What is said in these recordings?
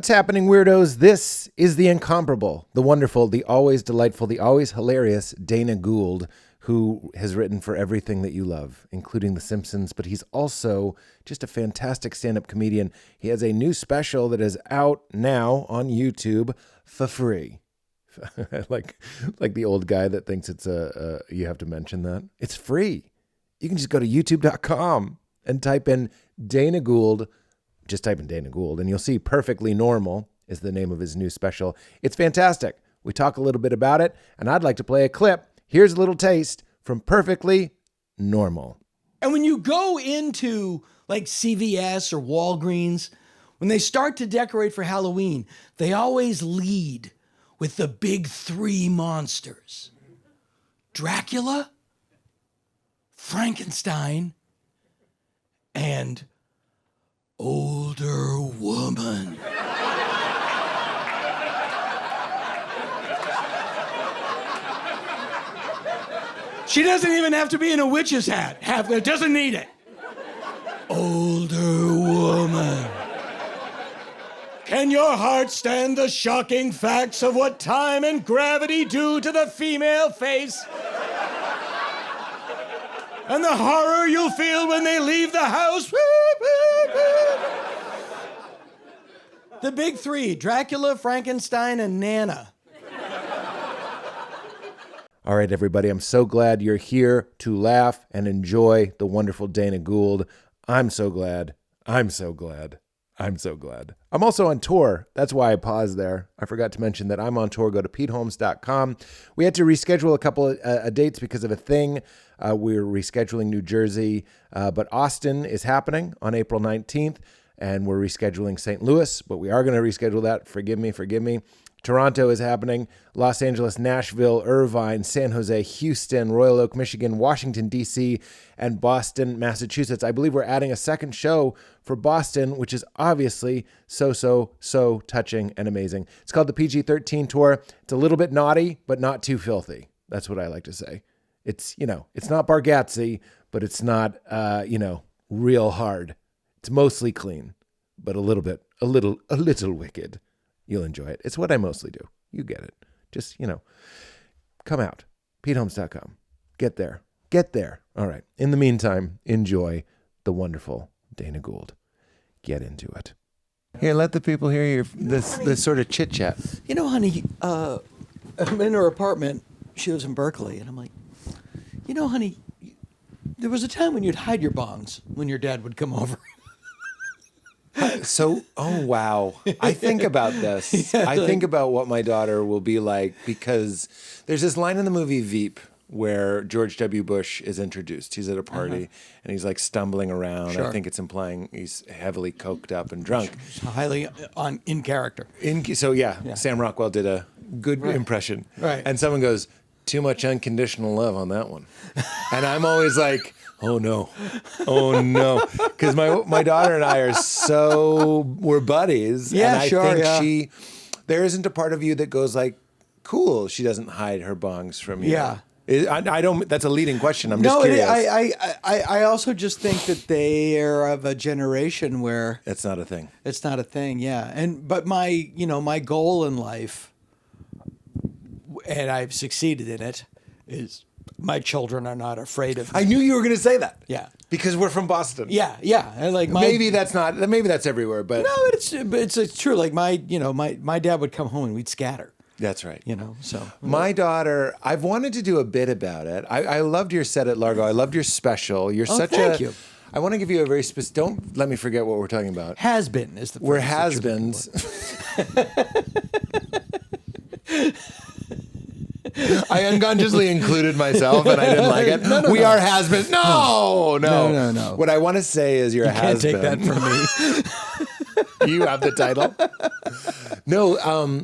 happening, weirdos? This is the incomparable, the wonderful, the always delightful, the always hilarious Dana Gould, who has written for everything that you love, including The Simpsons, but he's also just a fantastic stand-up comedian. He has a new special that is out now on YouTube for free. like the old guy that thinks it's you have to mention that. It's free. You can just go to youtube.com and type in Dana Gould. Just type in Dana Gould and you'll see Perfectly Normal is the name of his new special. It's fantastic. We talk a little bit about it, and I'd like to play a clip. Here's a little taste from Perfectly Normal. And when you go into like CVS or Walgreens, when they start to decorate for Halloween, they always lead with the big three monsters: Dracula, Frankenstein, and older woman. She doesn't even have to be in a witch's hat. Doesn't need it. Older woman. Can your heart stand the shocking facts of what time and gravity do to the female face? And the horror you'll feel when they leave the house? The big three: Dracula, Frankenstein, and Nana. All right, everybody, I'm so glad you're here to laugh and enjoy the wonderful Dana Gould. I'm so glad. I'm so glad. I'm so glad. I'm also on tour. That's why I paused there. I forgot to mention that I'm on tour. Go to PeteHolmes.com. We had to reschedule a couple of dates because of a thing. We're rescheduling New Jersey, but Austin is happening on April 19th, and we're rescheduling St. Louis, but we are going to reschedule that. Forgive me. Toronto is happening, Los Angeles, Nashville, Irvine, San Jose, Houston, Royal Oak, Michigan, Washington, D.C., and Boston, Massachusetts. I believe we're adding a second show for Boston, which is obviously so touching and amazing. It's called the PG-13 Tour. It's a little bit naughty, but not too filthy. That's what I like to say. It's, it's not Bargatze, but it's not, real hard. It's mostly clean, but a little wicked. You'll enjoy it. It's what I mostly do. You get it. Just, come out. PeteHolmes.com. Get there. All right. In the meantime, enjoy the wonderful Dana Gould. Get into it. Here, let the people hear this sort of chit chat. Honey, I'm in her apartment. She lives in Berkeley. And I'm like, honey, there was a time when you'd hide your bongs when your dad would come over. So, oh, wow. I think about this. I think about what my daughter will be like, because there's this line in the movie Veep where George W. Bush is introduced. He's at a party and he's like stumbling around. Sure. I think it's implying he's heavily coked up and drunk. Highly in character. Sam Rockwell did a good impression. Right. And someone goes, too much unconditional love on that one. And I'm always like, oh no. Because my daughter and I we're buddies. Yeah, and I think there isn't a part of you that goes like, cool, she doesn't hide her bongs from you. Yeah. I don't, that's a leading question. I'm just curious. I also just think that they are of a generation where it's not a thing. It's not a thing. Yeah. But my goal in life, and I've succeeded in it, is my children are not afraid of me. I knew you were going to say that. Yeah. Because we're from Boston. Yeah. And maybe that's everywhere, but no, it's true. Like my dad would come home and we'd scatter. That's right. So my daughter, I've wanted to do a bit about it. I loved your set at Largo. I loved your special. You're thank you. I want to give you a very specific, don't let me forget what we're talking about. Has-been is the phrase. We're has-beens. I unconsciously included myself and I didn't like it. No, we are has-beens. No. What I want to say is you're a has-been. Can't take that from me. You have the title. No,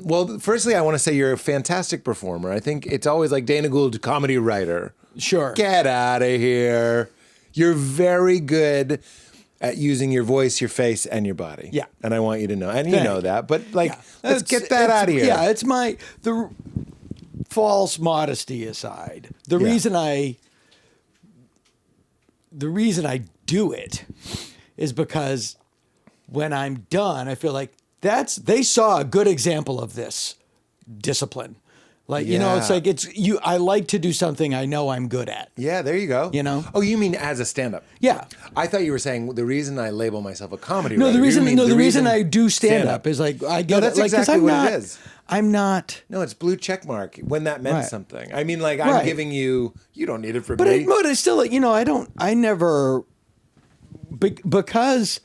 well, firstly, I want to say you're a fantastic performer. I think it's always like Dana Gould, comedy writer. Sure. Get out of here. You're very good at using your voice, your face, and your body. Yeah. And I want you to know. And you know that. But, let's get that out of here. Yeah, it's the false modesty aside. The reason I do it is because when I'm done, I feel like they saw a good example of this discipline. Like, you know, it's like I like to do something I know I'm good at. Yeah, there you go. You know? Oh, you mean as a stand-up? Yeah. I thought you were saying the reason I label myself a comedy No, writer. the reason I do stand-up is like, I get that's it. Like, 'cause exactly what it is. I'm not. No, it's blue check mark when that meant Right. something. I mean, like, I'm giving you don't need it for But me. it's still, you know, I never, because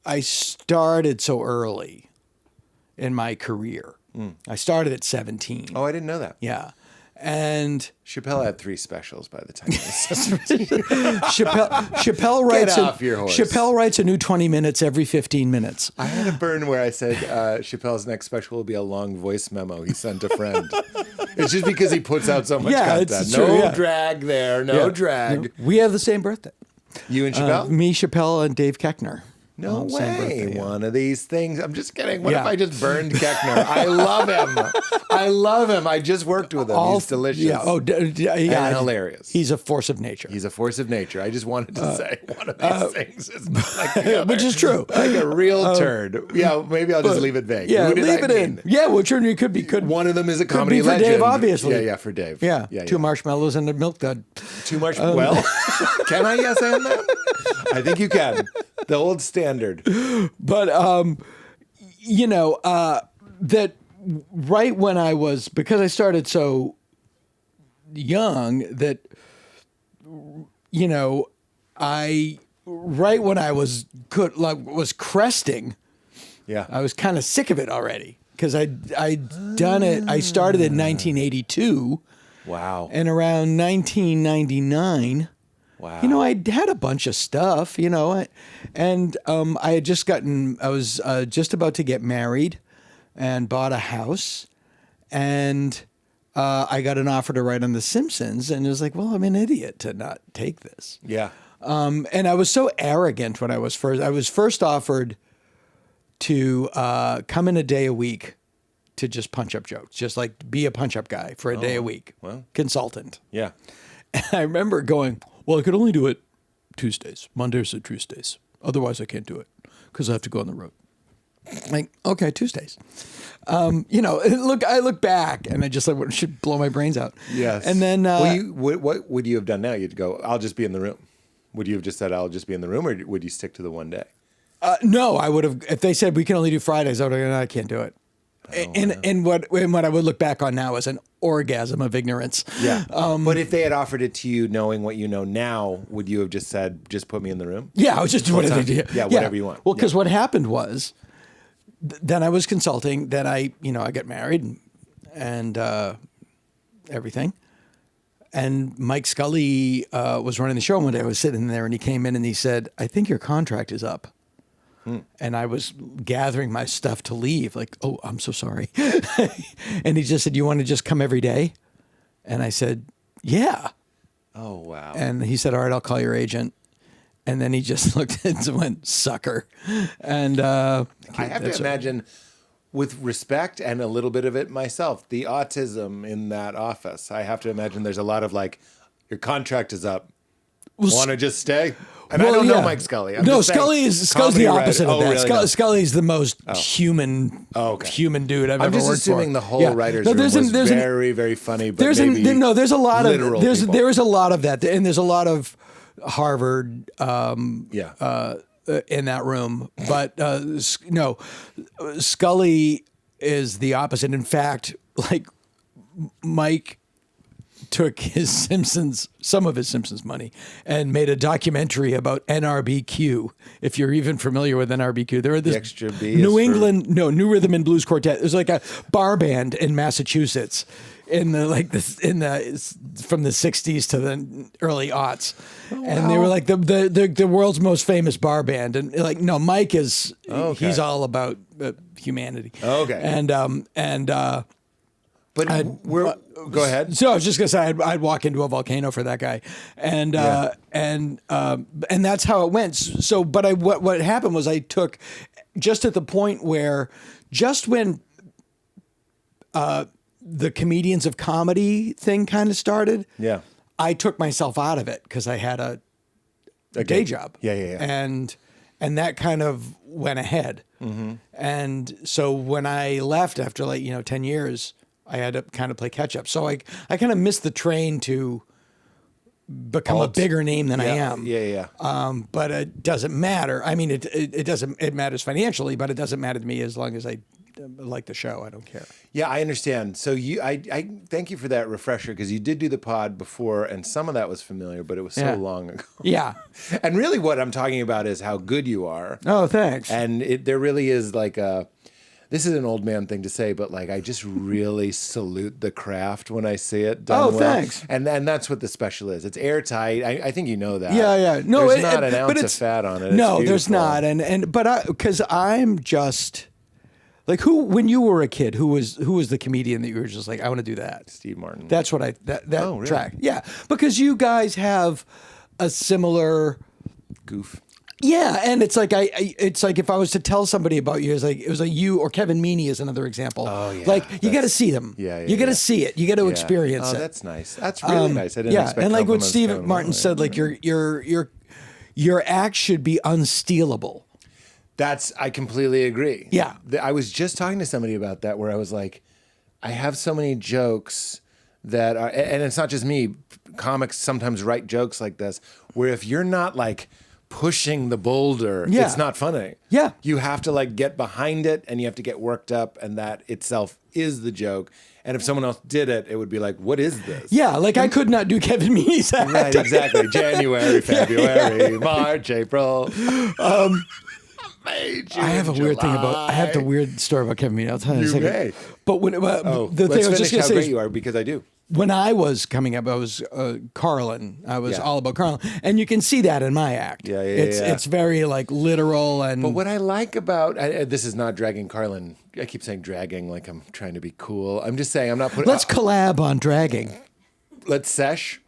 I started so early in my career. I started at 17. Oh, I didn't know that. Yeah. And Chappelle had 3 specials by the time he was 17. Chappelle writes off your horse. Chappelle writes a new 20 minutes every 15 minutes. I had a burn where I said Chappelle's next special will be a long voice memo he sent a friend. It's just because he puts out so much content. It's no true, drag there, no drag. We have the same birthday. You and Chappelle? Me, Chappelle, and Dave Koechner. No Same way. birthday, One of these things. I'm just kidding. What Yeah. if I just burned Koechner? I love him. I love him. I just worked with him. He's delicious. Yeah. Oh, yeah. And hilarious. He's a force of nature. He's a force of nature. I just wanted to say one of these things is not like the other. Which is true. Like a real turd. Yeah, maybe I'll just leave it vague. Yeah, Who did leave I it in. mean? Yeah, well, sure, it could be. One of them is a comedy be for legend. Dave, obviously. Yeah, for Dave. Yeah, yeah. 2 marshmallows and a milk dud. Too much. Well, can I yes and that? I think you can. The old standard. But you know, that right when I was, because I started so young, that, you know, right when I was good, like, was cresting, Yeah. I was kind of sick of it already, because I'd done it. I started in 1982, Wow. and around 1999. Wow. You know, I had a bunch of stuff, you know, and I had just I was just about to get married and bought a house, and I got an offer to write on The Simpsons, and it was like, well, I'm an idiot to not take this. Yeah. And I was so arrogant when I was first offered to come in a day a week to just punch up jokes, just like be a punch up guy for a day a week, consultant. Yeah. And I remember going, well, I could only do it Tuesdays, Mondays or Tuesdays. Otherwise, I can't do it because I have to go on the road. Like, okay, Tuesdays. You know, I look back and I just like should blow my brains out. Yes. And then, what would you have done now? You'd go, I'll just be in the room. Would you have just said, I'll just be in the room, or would you stick to the one day? no, I would have. If they said we can only do Fridays, I would have gone, I can't do it. And what I would look back on now is an orgasm of ignorance. Yeah. But if they had offered it to you knowing what you know now, would you have just said, just put me in the room? Yeah, I was just doing it. Yeah, whatever you want. Well, because what happened was, then I was consulting. Then I got married and everything. And Mike Scully was running the show one day. I was sitting there, and he came in and he said, "I think your contract is up." And I was gathering my stuff to leave, like, oh, I'm so sorry. And he just said, "You want to just come every day?" And I said, "Yeah." Oh, wow. And he said, "All right, I'll call your agent." And then he just looked and went, "Sucker." And I have to imagine, with respect and a little bit of it myself, the autism in that office. I have to imagine there's a lot of like, your contract is up. Want to just stay? And I don't know Mike Scully. Scully's the opposite of that. Really? No. Scully's the most human dude I've ever worked for. I'm just assuming the whole writer's room was very, very funny. But there's a lot of there is a lot of that, and there's a lot of Harvard in that room. But no, Scully is the opposite. In fact, like Mike took some of his Simpsons money and made a documentary about NRBQ. If you're even familiar with NRBQ, they're this extra B New Rhythm and Blues Quartet. It was like a bar band in Massachusetts from the 60s to the early aughts. And they were like the world's most famous bar band. And like, no, Mike is, he's all about humanity. Okay. But go ahead. So I was just gonna say I'd walk into a volcano for that guy, and that's how it went. So, but what happened was I took just at the point where just when the comedians of comedy thing kind of started. Yeah, I took myself out of it because I had a day job. Yeah. And that kind of went ahead. And so when I left after 10 years, I had to kind of play catch up. So I kind of missed the train to become a bigger name than I am. But it doesn't matter. I mean, it matters financially, but it doesn't matter to me as long as I like the show. I don't care. Yeah, I understand. So I thank you for that refresher, because you did do the pod before, and some of that was familiar, but it was so long ago. Yeah. And really what I'm talking about is how good you are. Oh, thanks. And there really is this is an old man thing to say, but I just really salute the craft when I see it done well. Thanks. And that's what the special is. It's airtight. I think you know that. Yeah. No, there's not an ounce of fat on it. No, there's not. But because I'm just when you were a kid, who was the comedian that you were just like, I want to do that? Steve Martin. That's what really? track. Yeah, because you guys have a similar goof. Yeah, and it's like it's like if I was to tell somebody about you, it was like you or Kevin Meaney is another example. Oh yeah, you got to see them. You got to see it. You got to experience it. Oh, that's nice. That's really nice. I didn't expect. And like what compliments Steve coming Martin said, your act should be unstealable. I completely agree. Yeah. I was just talking to somebody about that, where I was like, I have so many jokes that are, and it's not just me, comics sometimes write jokes like this, where if you're not pushing the boulder, it's not funny. Yeah. You have to get behind it, and you have to get worked up, and that itself is the joke. And if someone else did it, it would be like, what is this? Yeah, I could not do Kevin Meaney's act. Right, exactly. January, February, March, April. I have a weird thing I have the weird story about Kevin Meaney. I'll tell you in a second. May. But when the thing I was just going to how say great you are, because I do. When I was coming up, I was Carlin. I was all about Carlin, and you can see that in my act. It's very literal and. But what I like about this is not dragging Carlin. I keep saying dragging like I'm trying to be cool. I'm just saying I'm not putting. Let's collab on dragging. Let's sesh.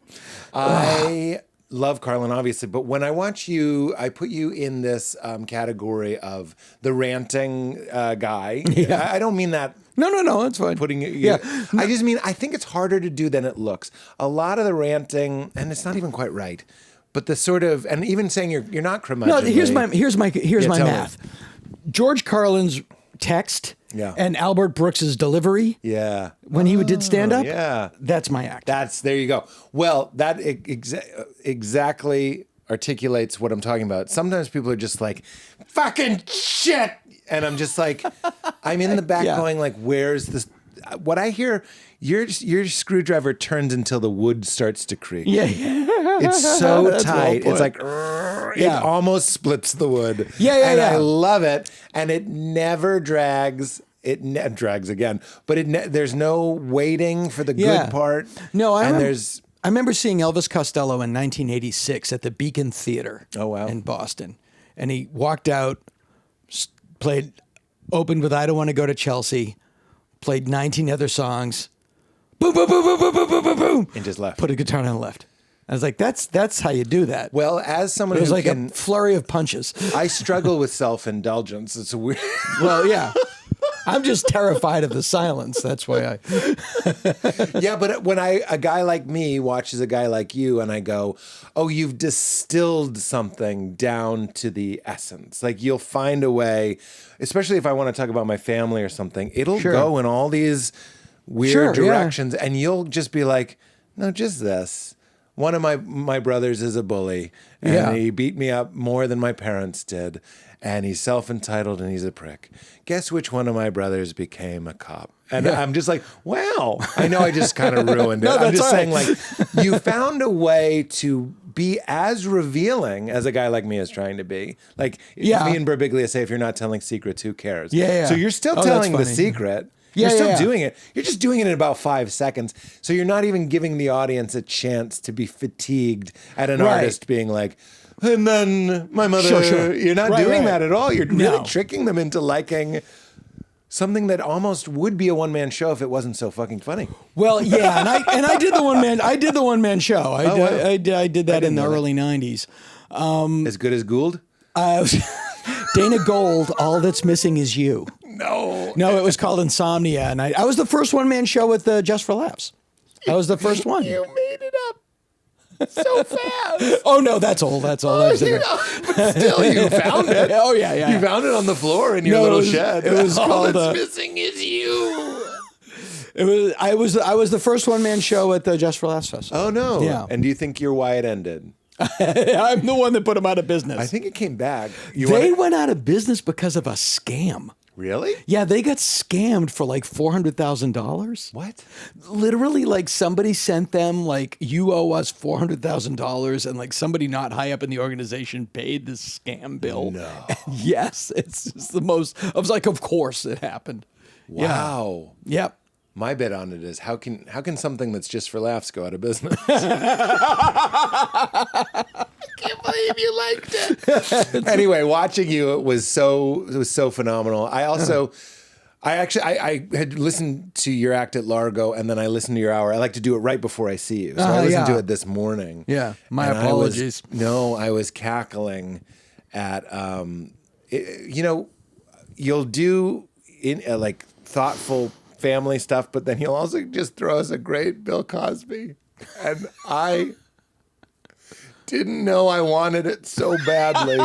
I love Carlin, obviously, but when I watch you, I put you in this category of the ranting guy. Yeah. I don't mean that. No, it's fine. Putting it, I just mean I think it's harder to do than it looks. A lot of the ranting, and it's not even quite right, but the sort of, and even saying you're not curmudgeonly. No, here's my math. Me. George Carlin's text. Yeah. And Albert Brooks's delivery. Yeah. When he did stand up. Yeah. That's my act. There you go. Well, that exactly articulates what I'm talking about. Sometimes people are just like, fucking shit. And I'm just like, I'm in the back going where's this? What I hear, your screwdriver turns until the wood starts to creak. Yeah. It's so tight. It's like, it almost splits the wood. And I love it. And it never drags. It drags again. But there's no waiting for the good part. No, I remember seeing Elvis Costello in 1986 at the Beacon Theater. Oh, wow. In Boston. And he walked out, opened with I Don't Want to Go to Chelsea, played 19 other songs, boom, boom, boom, boom, boom, boom, boom, boom, boom. And just left. Put a guitar on the left. I was like, that's how you do that. Well, as someone it was who like a flurry of punches. I struggle with self-indulgence. It's a weird. Well, yeah. I'm just terrified of the silence. That's why Yeah, but when a guy like me watches a guy like you, and I go, oh, you've distilled something down to the essence. You'll find a way, especially if I want to talk about my family or something, it'll go in all these weird directions, and you'll just be like, no, just this. One of my brothers is a bully, and he beat me up more than my parents did, and he's self-entitled and he's a prick. Guess which one of my brothers became a cop? And I'm just like, wow. I know I just kind of ruined it. No, I'm just saying, right. you found a way to be as revealing as a guy like me is trying to be. Me and Birbiglia say, if you're not telling secrets, who cares? Yeah. So you're still telling the secret. You're still doing it. You're just doing it in about 5 seconds. So you're not even giving the audience a chance to be fatigued at an artist being like, and then my mother. Sure. You're not doing that at all. You're really tricking them into liking something that almost would be a one-man show if it wasn't so fucking funny. Well, yeah, and I did the one-man. I did the one-man show. I did that in the early '90s. As good as Gould? Dana Gould. All That's Missing Is You. No, it was called Insomnia, and I was the first one-man show with Just for Laughs. I was the first one. You made it up. So fast. Oh no, that's old. That's old. But still, you found it. Oh yeah. You found it on the floor in your little shed. It was all called. that's missing is you. It was. I was the first one-man show at the Just for Laughs Festival. Oh no. Yeah. And do you think you're why it ended? I'm the one that put them out of business. I think it came back. They went out of business because of a scam. Really? Yeah, they got scammed for like $400,000. What? Literally, like somebody sent them like, you owe us $400,000, and like somebody not high up in the organization paid this scam bill. No. Yes, it's just the most. I was like, of course it happened. Wow. Yeah. Yep. My bet on it is how can something that's just for laughs go out of business? I can't believe you liked it. Anyway, watching you, it was so phenomenal. I had listened to your act at Largo, and then I listened to your hour. I like to do it right before I see you, so I listened to it this morning. Yeah, my and apologies. I was cackling at you'll do like thoughtful family stuff, but then he'll also just throw us a great Bill Cosby. And I didn't know I wanted it so badly.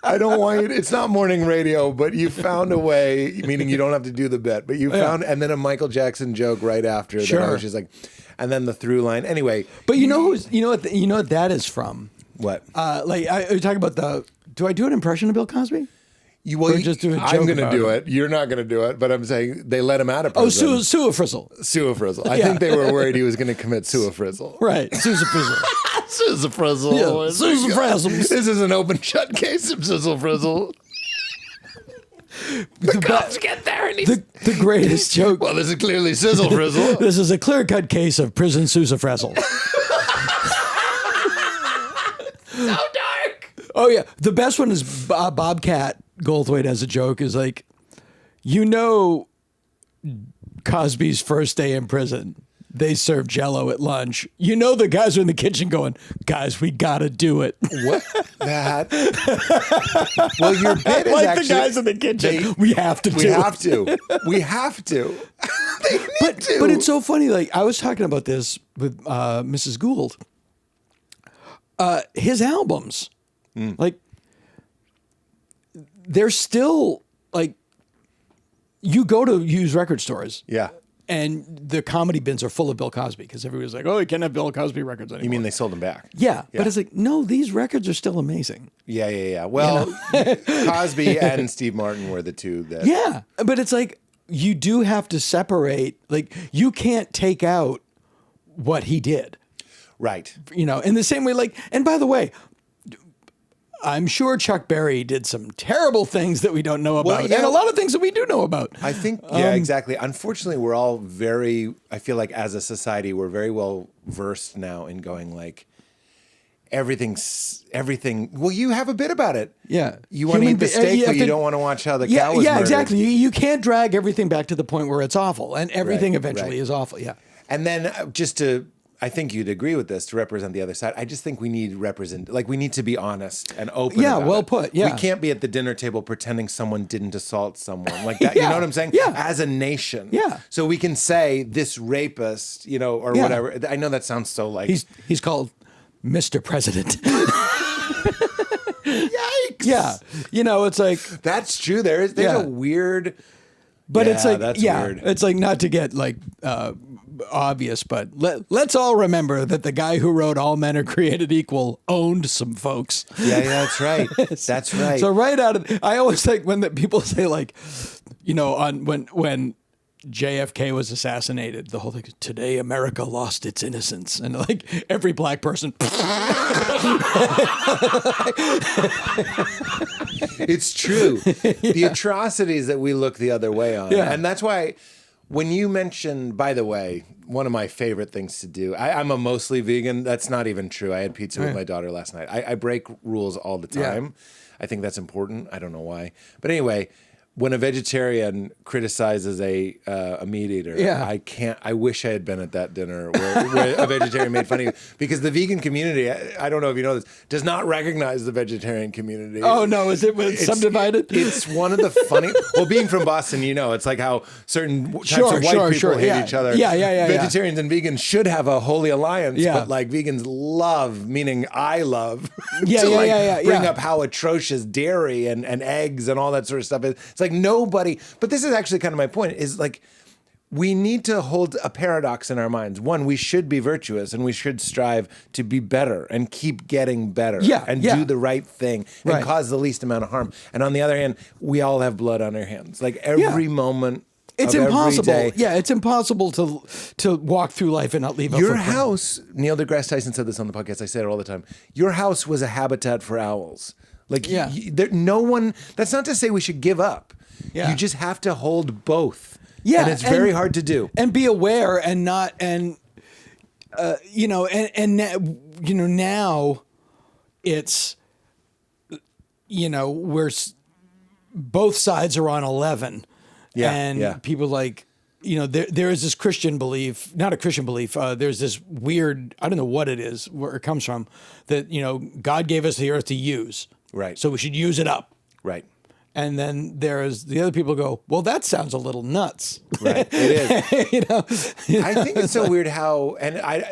I don't want you to, it's not morning radio, but you found a way, meaning you don't have to do the bit, but you found, and then a Michael Jackson joke right after that. I was just like, and then the through line. Anyway. But you know what that is from? What? Are you talking about do I do an impression of Bill Cosby? I'm going to do it. You're not going to do it, but I'm saying they let him out of prison. Oh, Suafrizzle. Suafrizzle. I think they were worried he was going to commit Suafrizzle. Right. Suafrizzle. Suafrizzle. Yeah. Suafrizzle. This is an open shut case of Suafrizzle. The cops get there and he's... The greatest joke. Well, this is clearly Sizzle Frizzle. This is a clear-cut case of prison Suafrizzle. So dark. Oh, yeah. The best one is Bobcat Goldthwait has a joke is like, Cosby's first day in prison, they serve Jell-O at lunch. The guys are in the kitchen going, guys, we got to do it. What? That? Well, your bit is like actually... the guys in the kitchen. We have to do it. We have to. They need to. But it's so funny. Like, I was talking about this with Mrs. Gould. His albums, like, they're still, like, you go to used record stores. Yeah. And the comedy bins are full of Bill Cosby because everybody's like, oh, you can't have Bill Cosby records anymore. You mean they sold them back? Yeah. But it's like, no, these records are still amazing. Yeah. Well, Cosby and Steve Martin were the two that... Yeah. But it's like, you do have to separate. Like, you can't take out what he did. Right. In the same way, like, and by the way, I'm sure Chuck Berry did some terrible things that we don't know about, and a lot of things that we do know about. I think, exactly. Unfortunately, we're all I feel like as a society, we're very well versed now in going like, everything. Well, you have a bit about it. Yeah. You want to eat the steak, but you don't want to watch how the cow was murdered. Exactly. You can't drag everything back to the point where it's awful, and everything eventually is awful. Yeah. And then I think you'd agree with this, to represent the other side. I just think we need we need to be honest and open. Yeah, about well it. put. Yeah, we can't be at the dinner table pretending someone didn't assault someone like that. You know what I'm saying? Yeah. As a nation. Yeah. So we can say this rapist, or whatever. I know that sounds so like he's called Mr. President. Yikes. Yeah. It's like that's true. There's a weird. But it's like weird. It's like not to get like obvious, but let's all remember that the guy who wrote "All Men Are Created Equal" owned some folks. Yeah, that's right. That's right. So right out of, I always think when people say like, when JFK was assassinated, the whole thing, today America lost its innocence, and like every black person. It's true. The atrocities that we look the other way on. Yeah. And that's why when you mentioned, by the way, one of my favorite things to do, I'm a mostly vegan. That's not even true. I had pizza with my daughter last night. I break rules all the time. I think that's important. I don't know why. But anyway, when a vegetarian criticizes a meat eater, I wish I had been at that dinner where a vegetarian made fun of you, because the vegan community, I don't know if you know this, does not recognize the vegetarian community. Oh no, it's subdivided? It's one of the funny, well, being from Boston, it's like how certain types of white people hate each other. Vegetarians and vegans should have a holy alliance, but like vegans love, meaning I love, bring up how atrocious dairy and eggs and all that sort of stuff is. It's like nobody, but this is actually kind of my point, is like we need to hold a paradox in our minds. One, we should be virtuous and we should strive to be better and keep getting better and do the right thing and cause the least amount of harm. And on the other hand, we all have blood on our hands. Like every moment. It's impossible. It's impossible to walk through life and not leave your house. Neil deGrasse Tyson said this on the podcast. I say it all the time. Your house was a habitat for owls. Like, no one, that's not to say we should give up. Yeah. You just have to hold both. Yeah. And it's very hard to do. And be aware and not, now it's, we're, both sides are on 11. Yeah. And people like, there is this Christian belief, not a Christian belief. There's this weird, I don't know what it is, where it comes from, that, God gave us the earth to use. Right. So we should use it up. Right. And then there's the other people go, well, that sounds a little nuts. Right. It is. I think it's so weird how,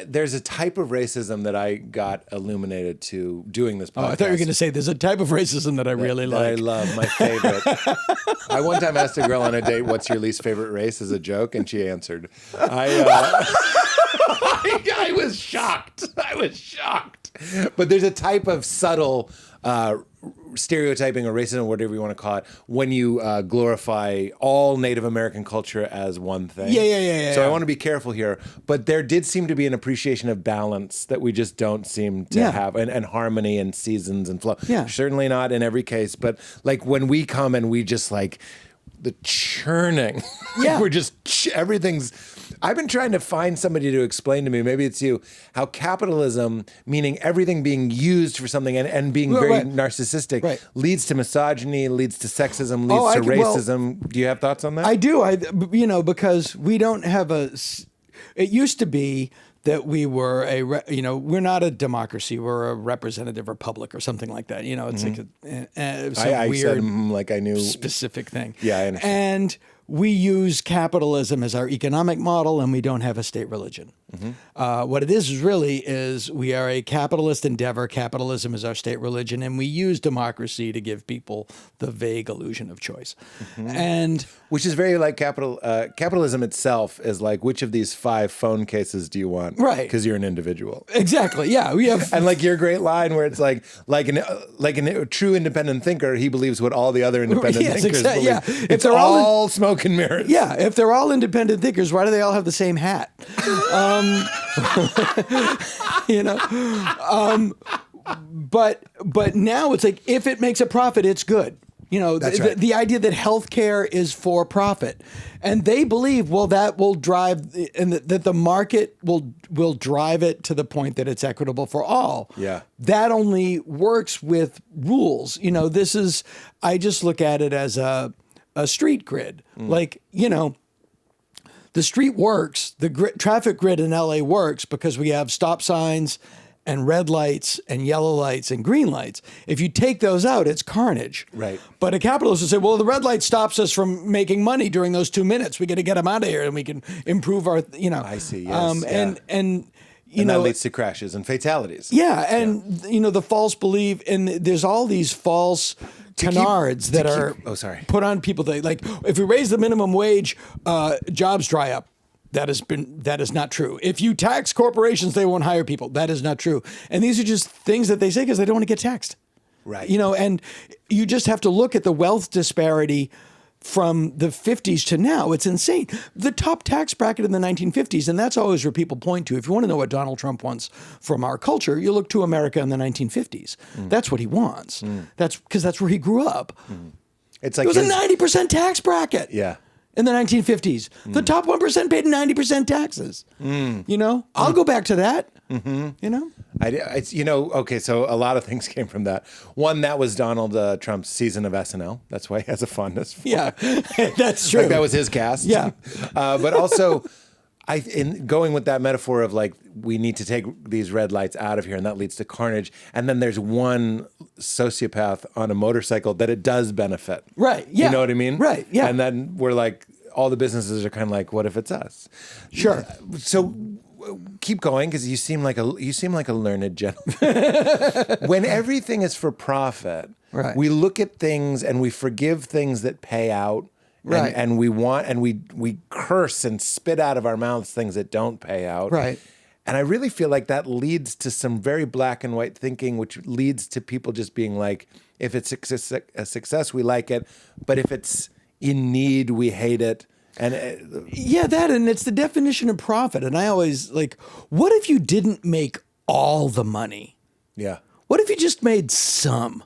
there's a type of racism that I got illuminated to doing this podcast. Oh, I thought you were going to say there's a type of racism that I really like. I love, my favorite. I one time asked a girl on a date, what's your least favorite race, as a joke, and she answered. I was shocked. But there's a type of subtle stereotyping or racism, whatever you want to call it, when you glorify all Native American culture as one thing. Yeah. So I want to be careful here. But there did seem to be an appreciation of balance that we just don't seem to have, and harmony and seasons and flow. Yeah. Certainly not in every case, but like when we come and we just like the churning. Yeah. We're just, everything's, I've been trying to find somebody to explain to me, maybe it's you, how capitalism, meaning everything being used for something and being very narcissistic, leads to misogyny, leads to sexism, leads to racism. Do you have thoughts on that? I do. Because we don't have it used to be that we were we're not a democracy, we're a representative republic or something like that. It's like some weird, said, like I knew specific thing. Yeah, I understand. And we use capitalism as our economic model, and we don't have a state religion. Mm-hmm. What it is really is we are a capitalist endeavor. Capitalism is our state religion, and we use democracy to give people the vague illusion of choice. Mm-hmm. And which is very like capitalism itself is like, which of these 5 phone cases do you want? Right. Because you're an individual. Exactly. Yeah. We have, and like your great line where it's like a true independent thinker, he believes what all the other independent thinkers believe. Yeah. If they're all smoke and mirrors. Yeah. If they're all independent thinkers, why do they all have the same hat? But now it's like, if it makes a profit, it's good. The idea that healthcare is for profit, and they believe, well, that will drive, and that the market will drive it to the point that it's equitable for all. Yeah, that only works with rules. I just look at it as a street grid. Like, the street works, the traffic grid in LA works because we have stop signs and red lights and yellow lights and green lights. If you take those out, it's carnage. Right. But a capitalist will say, well, the red light stops us from making money during those 2 minutes. We got to get them out of here and we can improve our, I see, yes. And that leads to crashes and fatalities. Yeah, and the false belief, and there's all these false canards that are put on people. Like, if we raise the minimum wage, jobs dry up. That is not true. If you tax corporations, they won't hire people. That is not true. And these are just things that they say because they don't want to get taxed. Right. And you just have to look at the wealth disparity from the 50s to now. It's insane. The top tax bracket in the 1950s, and that's always where people point to. If you want to know what Donald Trump wants from our culture, you look to America in the 1950s. That's what he wants. That's because that's where he grew up. It's like it was a 90% tax bracket. Yeah. in the 1950s. The top 1% paid 90% taxes. You know, I'll go back to that. You know, okay, so a lot of things came from that. One, that was Donald Trump's season of SNL. That's why he has a fondness for yeah, that's true. Like that was his cast. Yeah. But also, in going with that metaphor of like, we need to take these red lights out of here and that leads to carnage. And then there's one sociopath on a motorcycle that it does benefit. Right, yeah. You know what I mean? Right, yeah. And then we're like, all the businesses are kind of like, what if it's us? Sure. So keep going, because you seem like a learned gentleman. When everything is for profit, right, we look at things and we forgive things that pay out. Right. And we curse and spit out of our mouths things that don't pay out. Right. And I really feel like that leads to some very black and white thinking, which leads to people just being like, if it's a success, we like it. But if it's in need, we hate it. And and it's the definition of profit. And I always like, what if you didn't make all the money? Yeah. What if you just made some,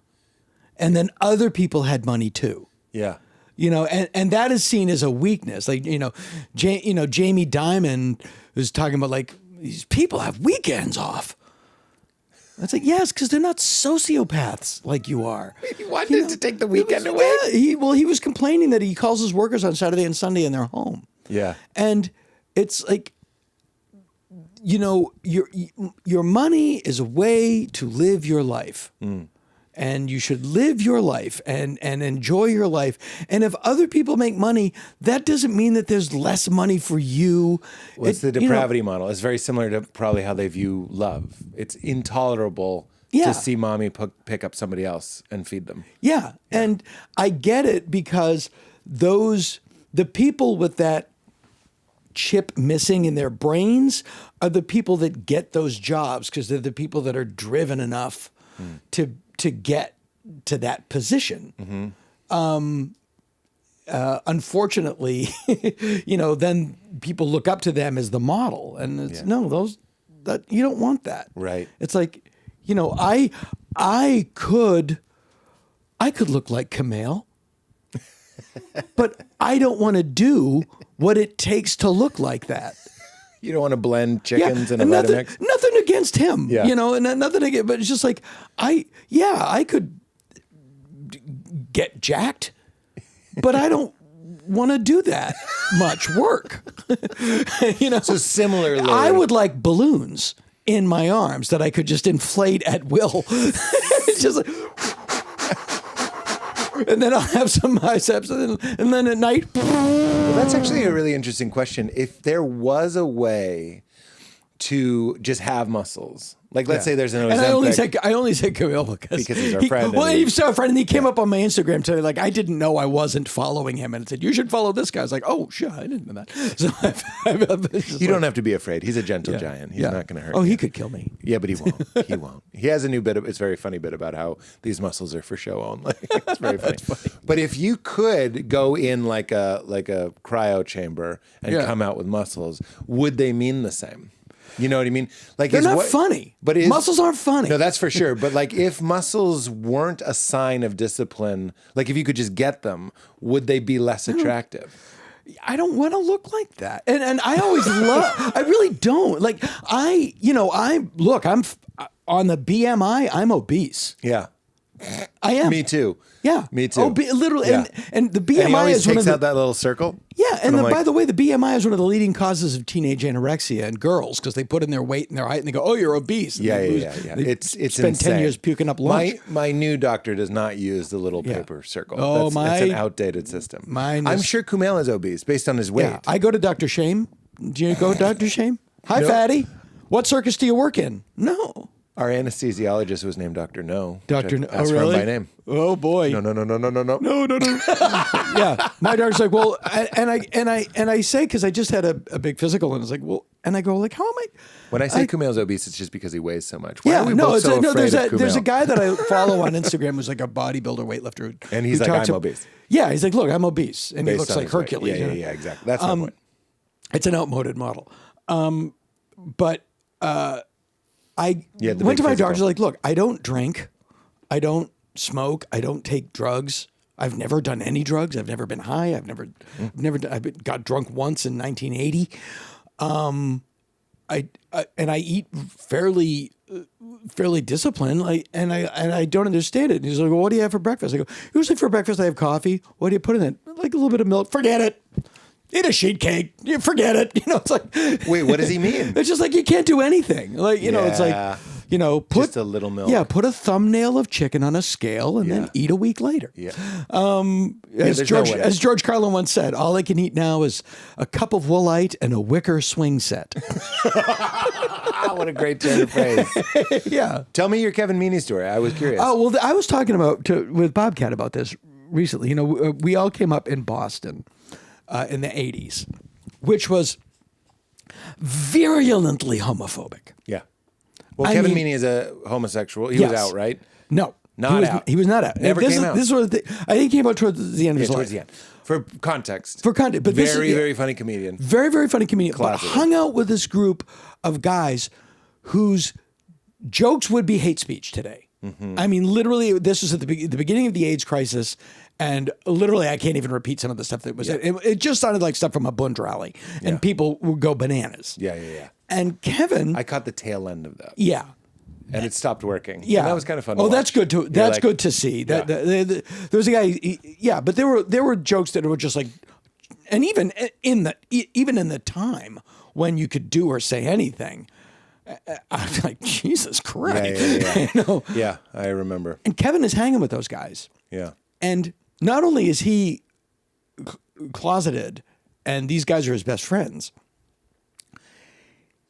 and then other people had money too? Yeah. You know, and that is seen as a weakness. Like, Jamie Dimon was talking about like, these people have weekends off. It's like, yes, because they're not sociopaths like you are. He wanted to take the weekend away. Yeah, he was complaining that he calls his workers on Saturday and Sunday and they're home. Yeah. And it's like, you know, your money is a way to live your life. And you should live your life and enjoy your life. And if other people make money, that doesn't mean that there's less money for you. Well, it's the depravity model. It's very similar to probably how they view love. It's intolerable to see mommy pick up somebody else and feed them. Yeah. And I get it, because the people with that chip missing in their brains are the people that get those jobs, because they're the people that are driven enough to get to that position. Unfortunately, then people look up to them as the model, and it's that you don't want that. Right. It's like, I could look like Kumail, but I don't want to do what it takes to look like that. You don't want to blend chickens in a Vitamix? Nothing against him, and nothing against, but it's just like, I could get jacked, but I don't want to do that much work. So similarly, I would like balloons in my arms that I could just inflate at will. It's just like, and then I'll have some biceps, and then at night. Well, that's actually a really interesting question. If there was a way to just have muscles, like let's say there's an Ozempic. And I only said Camille because he's our friend. He's our friend, and he came up on my Instagram today. Like, I didn't know I wasn't following him, and it said, you should follow this guy. I was like, oh, sure, I didn't know that. So you don't have to be afraid. He's a gentle giant. He's not going to hurt you. Oh, he could kill me. Yeah, but he won't. He won't. He has a new bit. It's a very funny bit about how these muscles are for show only. It's very funny. But if you could go in like a cryo chamber and come out with muscles, would they mean the same? You know what I mean? Like, they're not funny. But muscles aren't funny. No, that's for sure. But like, if muscles weren't a sign of discipline, like if you could just get them, would they be less attractive? I don't want to look like that. And I always I really don't. Like, I'm on the BMI, I'm obese. Yeah. I am. Me too. Yeah. Me too. Literally. Yeah. And the BMI and he always is one takes of the, out that little circle. Yeah. And by the way, the BMI is one of the leading causes of teenage anorexia in girls, because they put in their weight and their height and they go, oh, you're obese. And Yeah. It's spend insane. 10 years puking up lunch. My new doctor does not use the little paper circle. Oh, it's an outdated system. I'm sure Kumail is obese based on his weight. Yeah. I go to Dr. Shame. Do you go to Dr. Shame? Hi, fatty. What circus do you work in? No. Our anesthesiologist was named Dr. No. Dr. No. Asked really? for him by name. Oh boy. No. No. Yeah. My doctor's like, well, and I say, because I just had a big physical, and it's like, well, and I go like, how am I? When I say Kumail's obese, it's just because he weighs so much. Why are we both so afraid there's of Kumail? there's a guy that I follow on Instagram who's like a bodybuilder, weightlifter, and he's like, I'm obese. Yeah, he's like, look, I'm obese, and Based he looks like Hercules. Yeah, exactly. That's my point. It's an outmoded model, but. I went to my doctor, like, look, I don't drink, I don't smoke, I don't take drugs, I've never done any drugs. I've never been high. Got drunk once in 1980. I eat fairly disciplined. And I don't understand it. And he's like, well, what do you have for breakfast? I go, usually for breakfast I have coffee. What do you put in it? Like a little bit of milk. Forget it. Eat a sheet cake. You forget it. It's like, wait, what does he mean? It's just like you can't do anything. Like, it's like, put just a little milk. Yeah, put a thumbnail of chicken on a scale and then eat a week later. Yeah. As George Carlin once said, all I can eat now is a cup of Woolite and a wicker swing set. What a great turn of phrase. Yeah. Tell me your Kevin Meaney story. I was curious. Oh, well, I was talking with Bobcat about this recently. We all came up in Boston in the 80s, which was virulently homophobic. Yeah. Well, Kevin Meaney is a homosexual. He was out, right? No. Out. He was not out. Never came out. This was I think he came out towards the end of his life. Towards the end. For context. But very funny comedian. Very, very funny comedian. Closeted. But hung out with this group of guys whose jokes would be hate speech today. Mm-hmm. I mean, literally, this was at the beginning of the AIDS crisis. And literally, I can't even repeat some of the stuff that was. It just sounded like stuff from a Bund rally. And people would go bananas. Yeah. And Kevin. I caught the tail end of that. Yeah. And it stopped working. Yeah, and that was kind of fun. Oh, that's good to good to see. That there was a guy. But there were jokes that were just like, and even in the time when you could do or say anything, I'm like, Jesus Christ. Yeah. Yeah, I remember. And Kevin is hanging with those guys. Yeah. And not only is he closeted, and these guys are his best friends.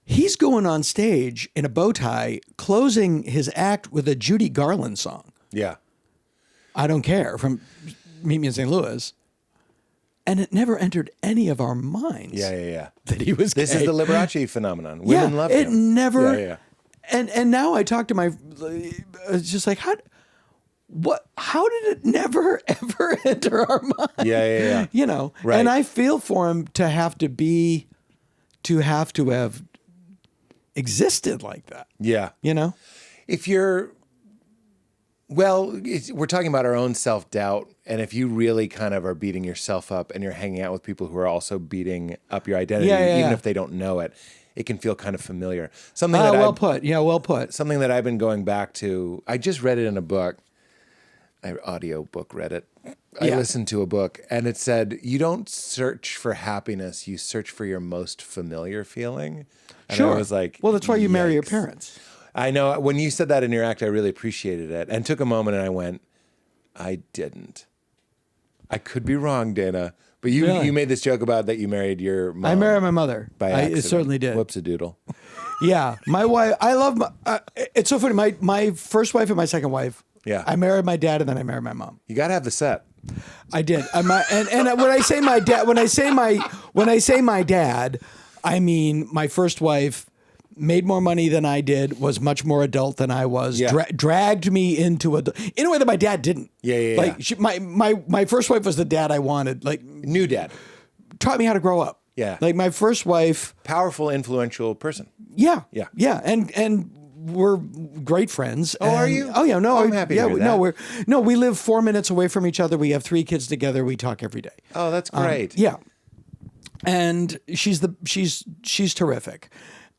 He's going on stage in a bow tie, closing his act with a Judy Garland song. Yeah. I Don't Care, from Meet Me in St. Louis. And it never entered any of our minds. Yeah. That he was gay. This is the Liberace phenomenon. Women love him. It never. Yeah. And now I talk to it's just like, how did it never, ever enter our mind? Yeah. Right. And I feel for him to have to have existed like that. Yeah. If you're, we're talking about our own self-doubt. And if you really kind of are beating yourself up and you're hanging out with people who are also beating up your identity, even if they don't know it, it can feel kind of familiar. Well put. Something that I've been going back to. I just read it in a book. I audio book read it. I listened to a book and it said, you don't search for happiness, you search for your most familiar feeling. And I was like, well, that's why you marry your parents. I know. When you said that in your act, I really appreciated it and took a moment and I went, I didn't. I could be wrong, Dana, but you made this joke about that you married your mom. I married my mother. By accident. I certainly did. Whoops-a-doodle. Yeah. My wife, I love, it's so funny. My first wife and my second wife, I married my dad and then I married my mom. You got to have the set. I did. And when I say my dad, when I say my dad, I mean my first wife made more money than I did, was much more adult than I was, dragged me into in a way that my dad didn't. Yeah. Like my first wife was the dad I wanted. Like new dad. Taught me how to grow up. Yeah. Like my first wife. Powerful, influential person. Yeah. And we're great friends. Oh, are you? Oh, yeah. No, I'm happy to hear that. We live 4 minutes away from each other. We have 3 kids together. We talk every day. Oh, that's great. Yeah. And she's terrific.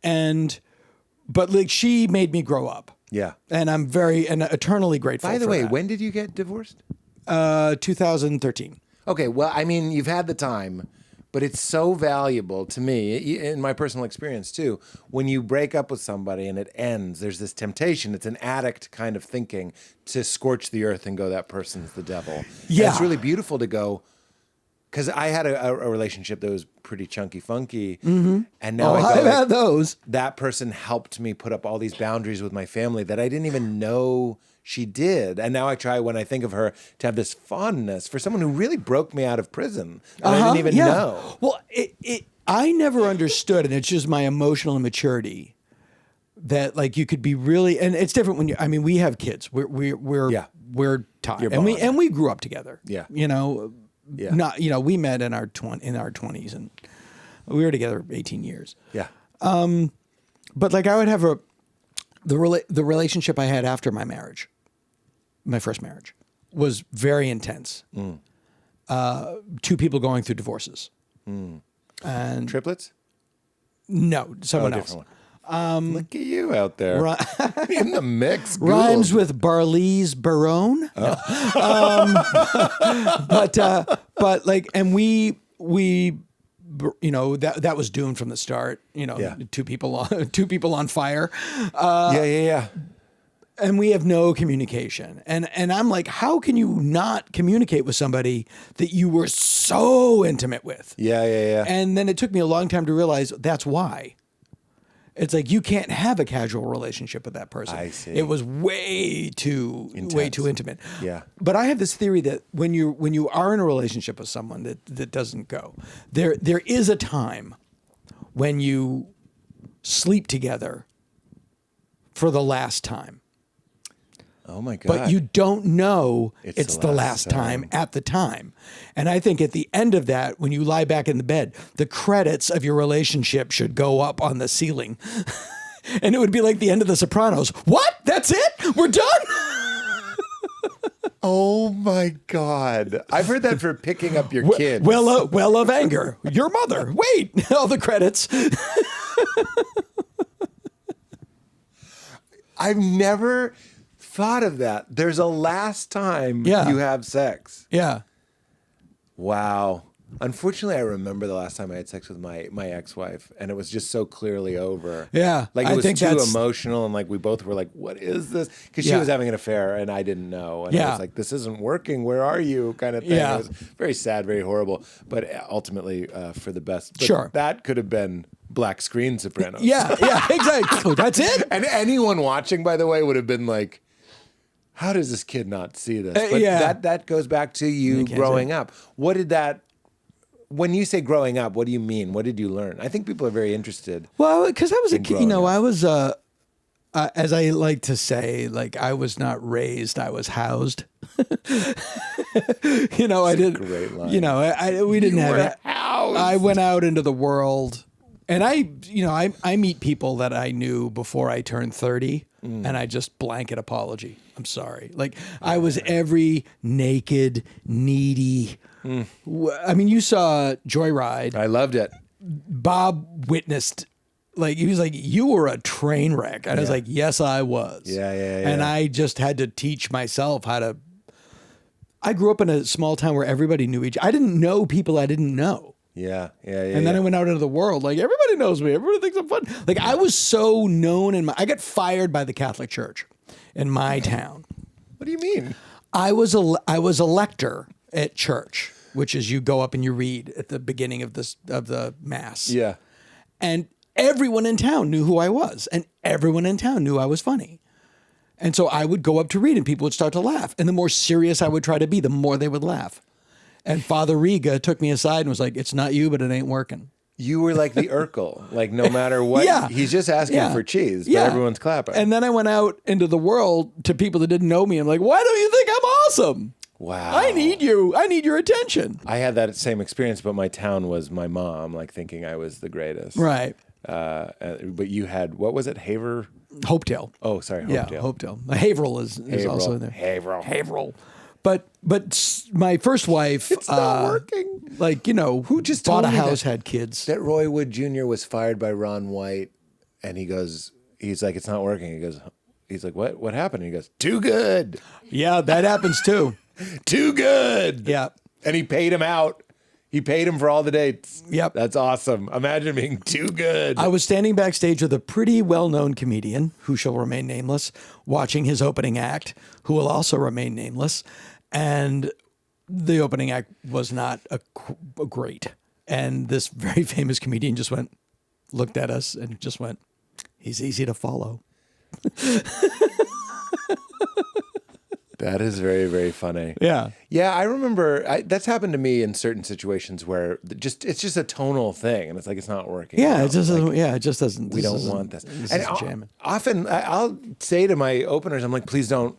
But like she made me grow up. Yeah. And I'm eternally grateful. By the way, that. when did you get divorced? 2013. Okay. Well, I mean, you've had the time, but it's so valuable to me, in my personal experience too, when you break up with somebody and it ends, there's this temptation. It's an addict kind of thinking to scorch the earth and go, that person's the devil. Yeah. And it's really beautiful to go, because I had a relationship that was pretty chunky funky. Mm-hmm. And now I've had those. That person helped me put up all these boundaries with my family that I didn't even know she did. And now I try, when I think of her, to have this fondness for someone who really broke me out of prison that I didn't even know. Well, I never understood, and it's just my emotional immaturity, that like you could be really, and it's different when we have kids. We're tied, and we grew up together. Yeah. Not we met in our 20s and we were together 18 years. Yeah. But like I would have the relationship I had after my marriage, my first marriage, was very intense. Two people going through divorces. And Triplets? no, someone else. Different one. Look at you out there in the mix. Rhymes with Barley's Barone. But like, and we, you know, that was doomed from the start. You know, two people on fire. Yeah. And we have no communication. And I'm like, how can you not communicate with somebody that you were so intimate with? Yeah. And then it took me a long time to realize that's why. It's like you can't have a casual relationship with that person. I see. It was way too intimate. Yeah. But I have this theory that when you are in a relationship with someone that doesn't go, there is a time when you sleep together for the last time. Oh my God. But you don't know it's the last time at the time. And I think at the end of that, when you lie back in the bed, the credits of your relationship should go up on the ceiling. And it would be like the end of The Sopranos. What? That's it? We're done? Oh my God. I've heard that for picking up your kids. Well of anger. Your mother. Wait. All the credits. I've never thought of that. There's a last time you have sex. Yeah. Wow. Unfortunately, I remember the last time I had sex with my ex-wife, and it was just so clearly over. Yeah. Like it was too emotional, and like we both were like, what is this? Because she was having an affair, and I didn't know. And I was like, this isn't working. Where are you? Kind of thing. Yeah. It was very sad, very horrible, but ultimately for the best. But sure. That could have been black screen Sopranos. Yeah, exactly. That's it. And anyone watching, by the way, would have been like, how does this kid not see this? But that goes back to you growing up. What did that, when you say growing up, what do you mean? What did you learn? I think people are very interested. Well, because I was a kid, I was, as I like to say, like I was not raised, I was housed. I did. Great line. We didn't have it. Housed. I went out into the world. And I meet people that I knew before I turned 30, and I just blanket apology. I'm sorry. Like I was every naked, needy. I mean, you saw Joyride. I loved it. Bob witnessed, like he was like, "You were a train wreck," and I was like, "Yes, I was." Yeah. And I just had to teach myself how to. I grew up in a small town where everybody knew each. I didn't know people I didn't know. Yeah. And then I went out into the world. Like everybody knows me. Everybody thinks I'm fun. Like I was so known I got fired by the Catholic Church in my town. What do you mean? I was a lector at church, which is you go up and you read at the beginning of the mass. Yeah. And everyone in town knew who I was, and everyone in town knew I was funny. And so I would go up to read, and people would start to laugh. And the more serious I would try to be, the more they would laugh. And Father Riga took me aside and was like, "It's not you, but it ain't working." You were like the Urkel. Like no matter what, he's just asking for cheese, but everyone's clapping. And then I went out into the world to people that didn't know me. I'm like, "Why don't you think I'm awesome? Wow. I need you. I need your attention." I had that same experience, but my town was my mom, like thinking I was the greatest. Right. But you had, what was it? Hopedale. Oh, sorry. Hopedale. Yeah, Hopedale. Haverhill is also in there. Haverhill. But my first wife, it's not working. Like, who just bought a house, had kids. That Roy Wood Jr. was fired by Ron White, and he's like, it's not working. He's like, what happened? And he goes, too good. Yeah, that happens too. Too good. Yeah. And he paid him out. He paid him for all the dates. Yep. That's awesome. Imagine being too good. I was standing backstage with a pretty well-known comedian who shall remain nameless, watching his opening act, who will also remain nameless. And the opening act was not a great. And this very famous comedian just looked at us and just went, "He's easy to follow." That is very, very funny. Yeah. Yeah, I remember that's happened to me in certain situations where it's just a tonal thing, and it's like it's not working. Yeah, it just doesn't. Yeah, it just doesn't. We don't want this. And often I'll say to my openers, I'm like, please don't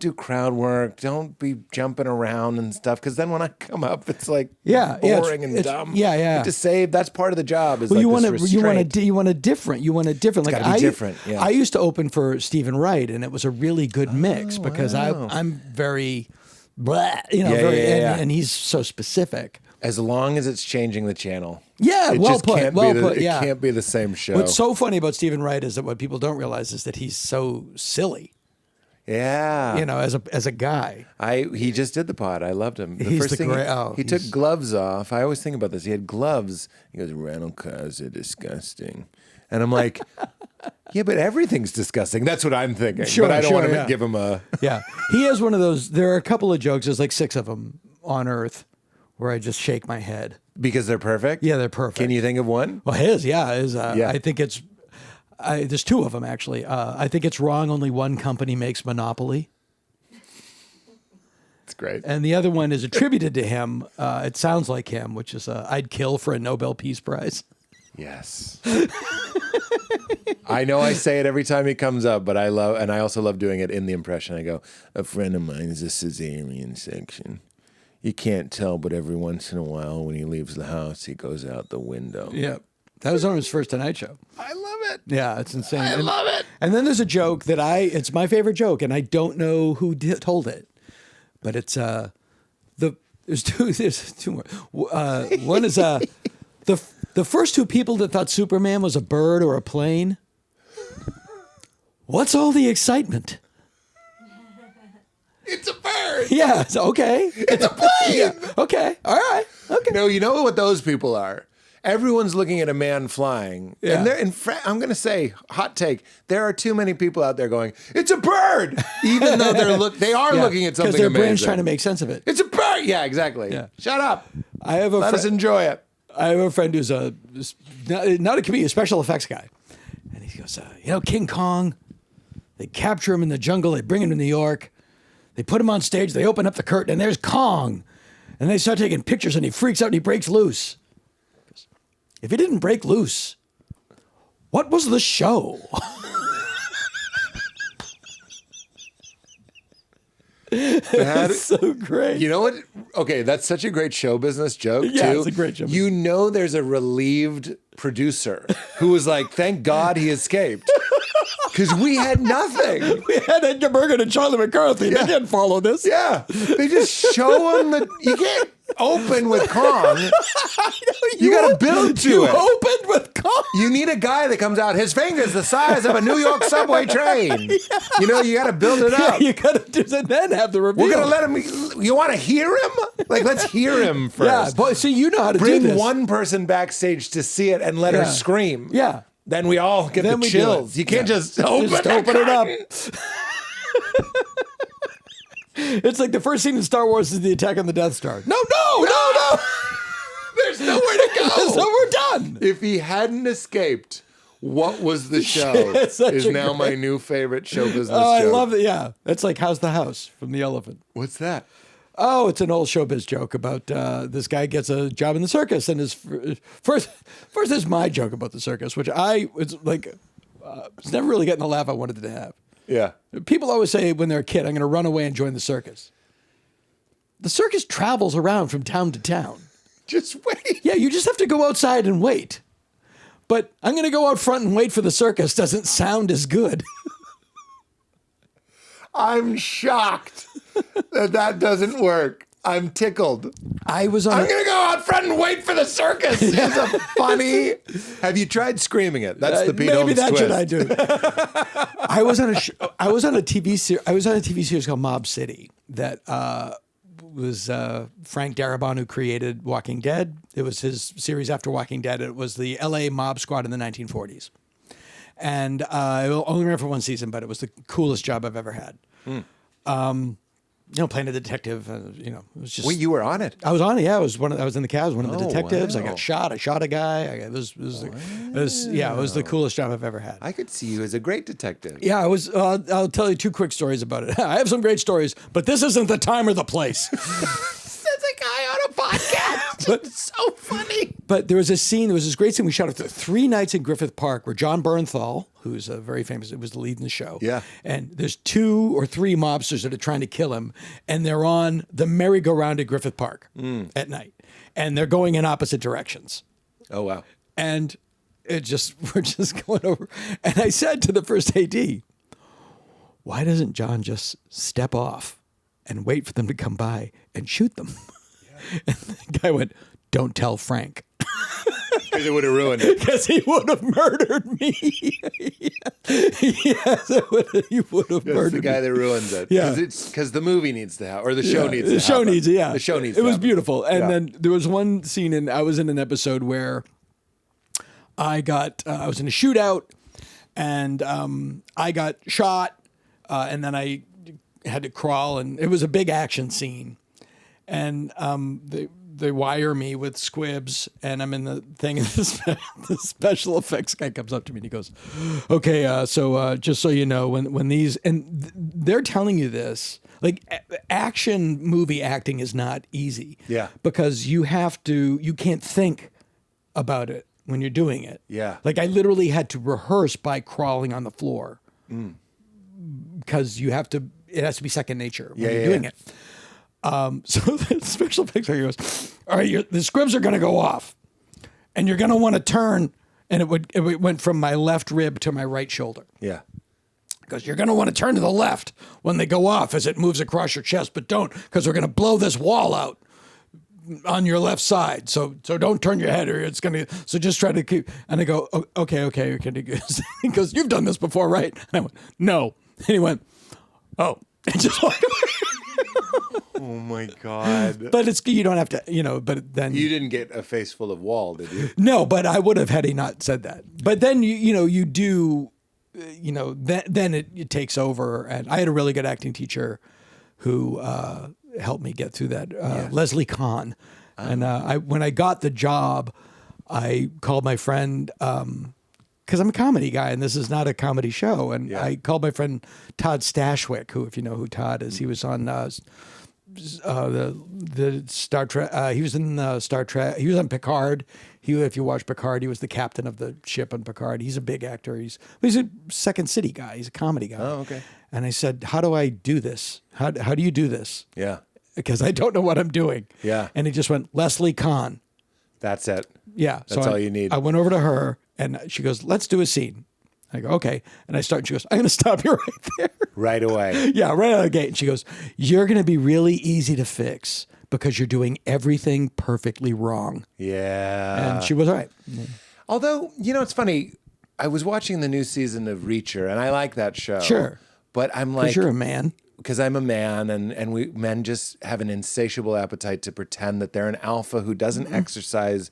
do crowd work, don't be jumping around and stuff, because then when I come up, it's like boring and dumb. Yeah. To save, that's part of the job. Is well, like you want a different. Like gotta be different. Yeah. I used to open for Stephen Wright, and it was a really good mix because I'm very blah, and he's so specific. As long as it's changing the channel. Yeah, it well just put. Can't Well be put. It Yeah. can't be the same show. What's so funny about Stephen Wright is that what people don't realize is that he's so silly. Yeah. As a guy. He just did the pod. I loved him. He's the thing great. he took gloves off. I always think about this. He had gloves. He goes, rental cars are disgusting. And I'm like, yeah, but everything's disgusting. That's what I'm thinking. Sure, but I don't want to yeah. give him a... Yeah. He has one of those. There are a couple of jokes. There's like 6 of them on Earth where I just shake my head. Because they're perfect? Yeah, they're perfect. Can you think of one? Well, his, I think it's... there's 2 of them, actually. I think it's wrong only one company makes Monopoly. It's great. And the other one is attributed to him. It sounds like him, which is I'd kill for a Nobel Peace Prize. Yes. I know I say it every time he comes up, but I also love doing it in the impression. I go, a friend of mine is a cesarean section. You can't tell, but every once in a while when he leaves the house, he goes out the window. Yeah. That was on his first Tonight Show. I love it. Yeah, it's insane. I love it. And then there's a joke that it's my favorite joke, and I don't know who told it, but it's there's two more. One is the first 2 people that thought Superman was a bird or a plane. What's all the excitement? It's a bird. Yeah, it's okay. It's a plane. Yeah, okay, all right, okay. No, you know what those people are? Everyone's looking at a man flying. Yeah. And I'm going to say, hot take, there are too many people out there going, it's a bird, even though they are looking at something because their amazing. brain's trying to make sense of it. It's a bird. Yeah, exactly. Yeah. Shut up. Let us enjoy it. I have a friend who's not a comedian, a special effects guy. And he goes, King Kong, they capture him in the jungle, they bring him to New York, they put him on stage, they open up the curtain, and there's Kong. And they start taking pictures, and he freaks out and he breaks loose. He goes, if he didn't break loose, what was the show? That's so great. You know what? Okay, that's such a great show business joke, Yeah, too. it's a great show You know there's a relieved producer who was like, thank God he escaped. Because we had nothing. We had Edgar Bergen and Charlie McCarthy. Yeah. They didn't follow this. Yeah. They just show him you can't open with Kong. You got to build to you it. opened with Kong. You need a guy that comes out, his finger's the size of a New York subway train. Yeah. You know, you got to build it up. You got to do and then have the reveal. We're going to let him, you want to hear him? Like, let's hear him first. Yeah, boy, see, you know how to Bring do this. one person backstage to see it and let her scream. Yeah. Then we all get the chills. You can't just open it up. It's like the first scene in Star Wars is the attack on the Death Star. No. There's nowhere to go. So we're done. If he hadn't escaped, what was the show? Is now my new favorite show business joke. I love it. Yeah. It's like How's the House from The Elephant. What's that? Oh, it's an old showbiz joke about this guy gets a job in the circus, and his first is my joke about the circus, which it's never really getting the laugh I wanted it to have. Yeah. People always say when they're a kid, I'm going to run away and join the circus. The circus travels around from town to town. Just wait. Yeah, you just have to go outside and wait. But I'm going to go out front and wait for the circus doesn't sound as good. I'm shocked that doesn't work. I'm tickled. I'm going to go out front and wait for the circus. It's a funny. Have you tried screaming it? That's the Pete maybe Holmes that twist. should I do. I was on a TV series called Mob City that was Frank Darabont who created Walking Dead. It was his series after Walking Dead. It was the LA mob squad in the 1940s. And it only ran for one season, but it was the coolest job I've ever had. Playing a detective, it was just. Wait, you were on it? I was on it. Yeah, I was in the cab. I was one of the detectives. Wow. I got shot. I shot a guy. It was the coolest job I've ever had. I could see you as a great detective. Yeah, I was. I'll tell you 2 quick stories about it. I have some great stories, but this isn't the time or the place. That's a guy on a podcast. It's so funny. But there was this great scene we shot 3 nights in Griffith Park where John Bernthal, who's a very famous, was the lead in the show. Yeah. And there's 2 or 3 mobsters that are trying to kill him, and they're on the merry-go-round at Griffith Park at night, and they're going in opposite directions. Oh, wow. And we're just going over. And I said to the first AD, why doesn't John just step off and wait for them to come by and shoot them. Yeah. And the guy went, "Don't tell Frank." Because it would have ruined it. Because he would have murdered me. Yes, he would have murdered the guy me. that ruins it. Yeah. Because the movie needs to have, or the show needs to The show happen. needs it, yeah. The show needs it to was happen. beautiful. And Yeah. then there was one scene, and I was in an episode where I was in a shootout, and I got shot, and then I had to crawl, and it was a big action scene. And they wire me with squibs, and I'm in the thing, and the special effects guy comes up to me and he goes, "Okay, so just so you know, when these," and they're telling you this, like action movie acting is not easy. Yeah. Because you can't think about it when you're doing it. Yeah. Like I literally had to rehearse by crawling on the floor. Because it has to be second nature when you're doing it. So the special effects guy goes, "All right, the squibs are going to go off, and you're going to want to turn." And it went from my left rib to my right shoulder. Yeah. Because you're going to want to turn to the left when they go off as it moves across your chest, but don't, because we're going to blow this wall out on your left side. So don't turn your head, or it's going to. So just try to keep. And I go, "Okay." He goes, "You've done this before, right?" And I went, "No." And he went, "Oh," and just walked away. Oh my God. But you don't have to, but then. You didn't get a face full of wall, did you? No, but I would have had he not said that. But then, you do, then it takes over. And I had a really good acting teacher who helped me get through that, Leslie Kahn. And when I got the job, I called my friend, because I'm a comedy guy and this is not a comedy show. And I called my friend Todd Stashwick, who, if you know who Todd is, he was on the Star Trek. He was in Star Trek. He was on Picard. If you watch Picard, he was the captain of the ship on Picard. He's a big actor. He's a Second City guy. He's a comedy guy. Oh, okay. And I said, "How do I do this? How do you do this?" Yeah. Because I don't know what I'm doing. Yeah. And he just went, "Leslie Kahn." That's it. Yeah. That's all you need. I went over to her and she goes, "Let's do a scene." I go, "Okay." And I start, and she goes, "I'm going to stop you right there." Right away. Yeah, right out of the gate. And she goes, "You're going to be really easy to fix because you're doing everything perfectly wrong." Yeah. And she was right. Although, it's funny. I was watching the new season of Reacher, and I like that show. Sure. But I'm like, Because you're a man. because I'm a man, and we men just have an insatiable appetite to pretend that they're an alpha who doesn't exercise,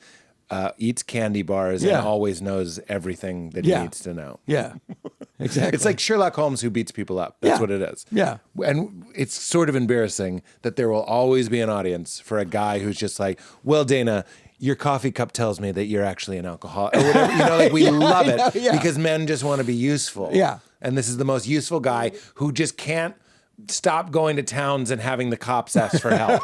eats candy bars, and always knows everything that he needs to know. Yeah, exactly. It's like Sherlock Holmes who beats people up. That's what it is. Yeah. And it's sort of embarrassing that there will always be an audience for a guy who's just like, "Well, Dana, your coffee cup tells me that you're actually an alcoholic," or whatever. We love it because men just want to be useful. Yeah. And this is the most useful guy who just can't stop going to towns and having the cops ask for help.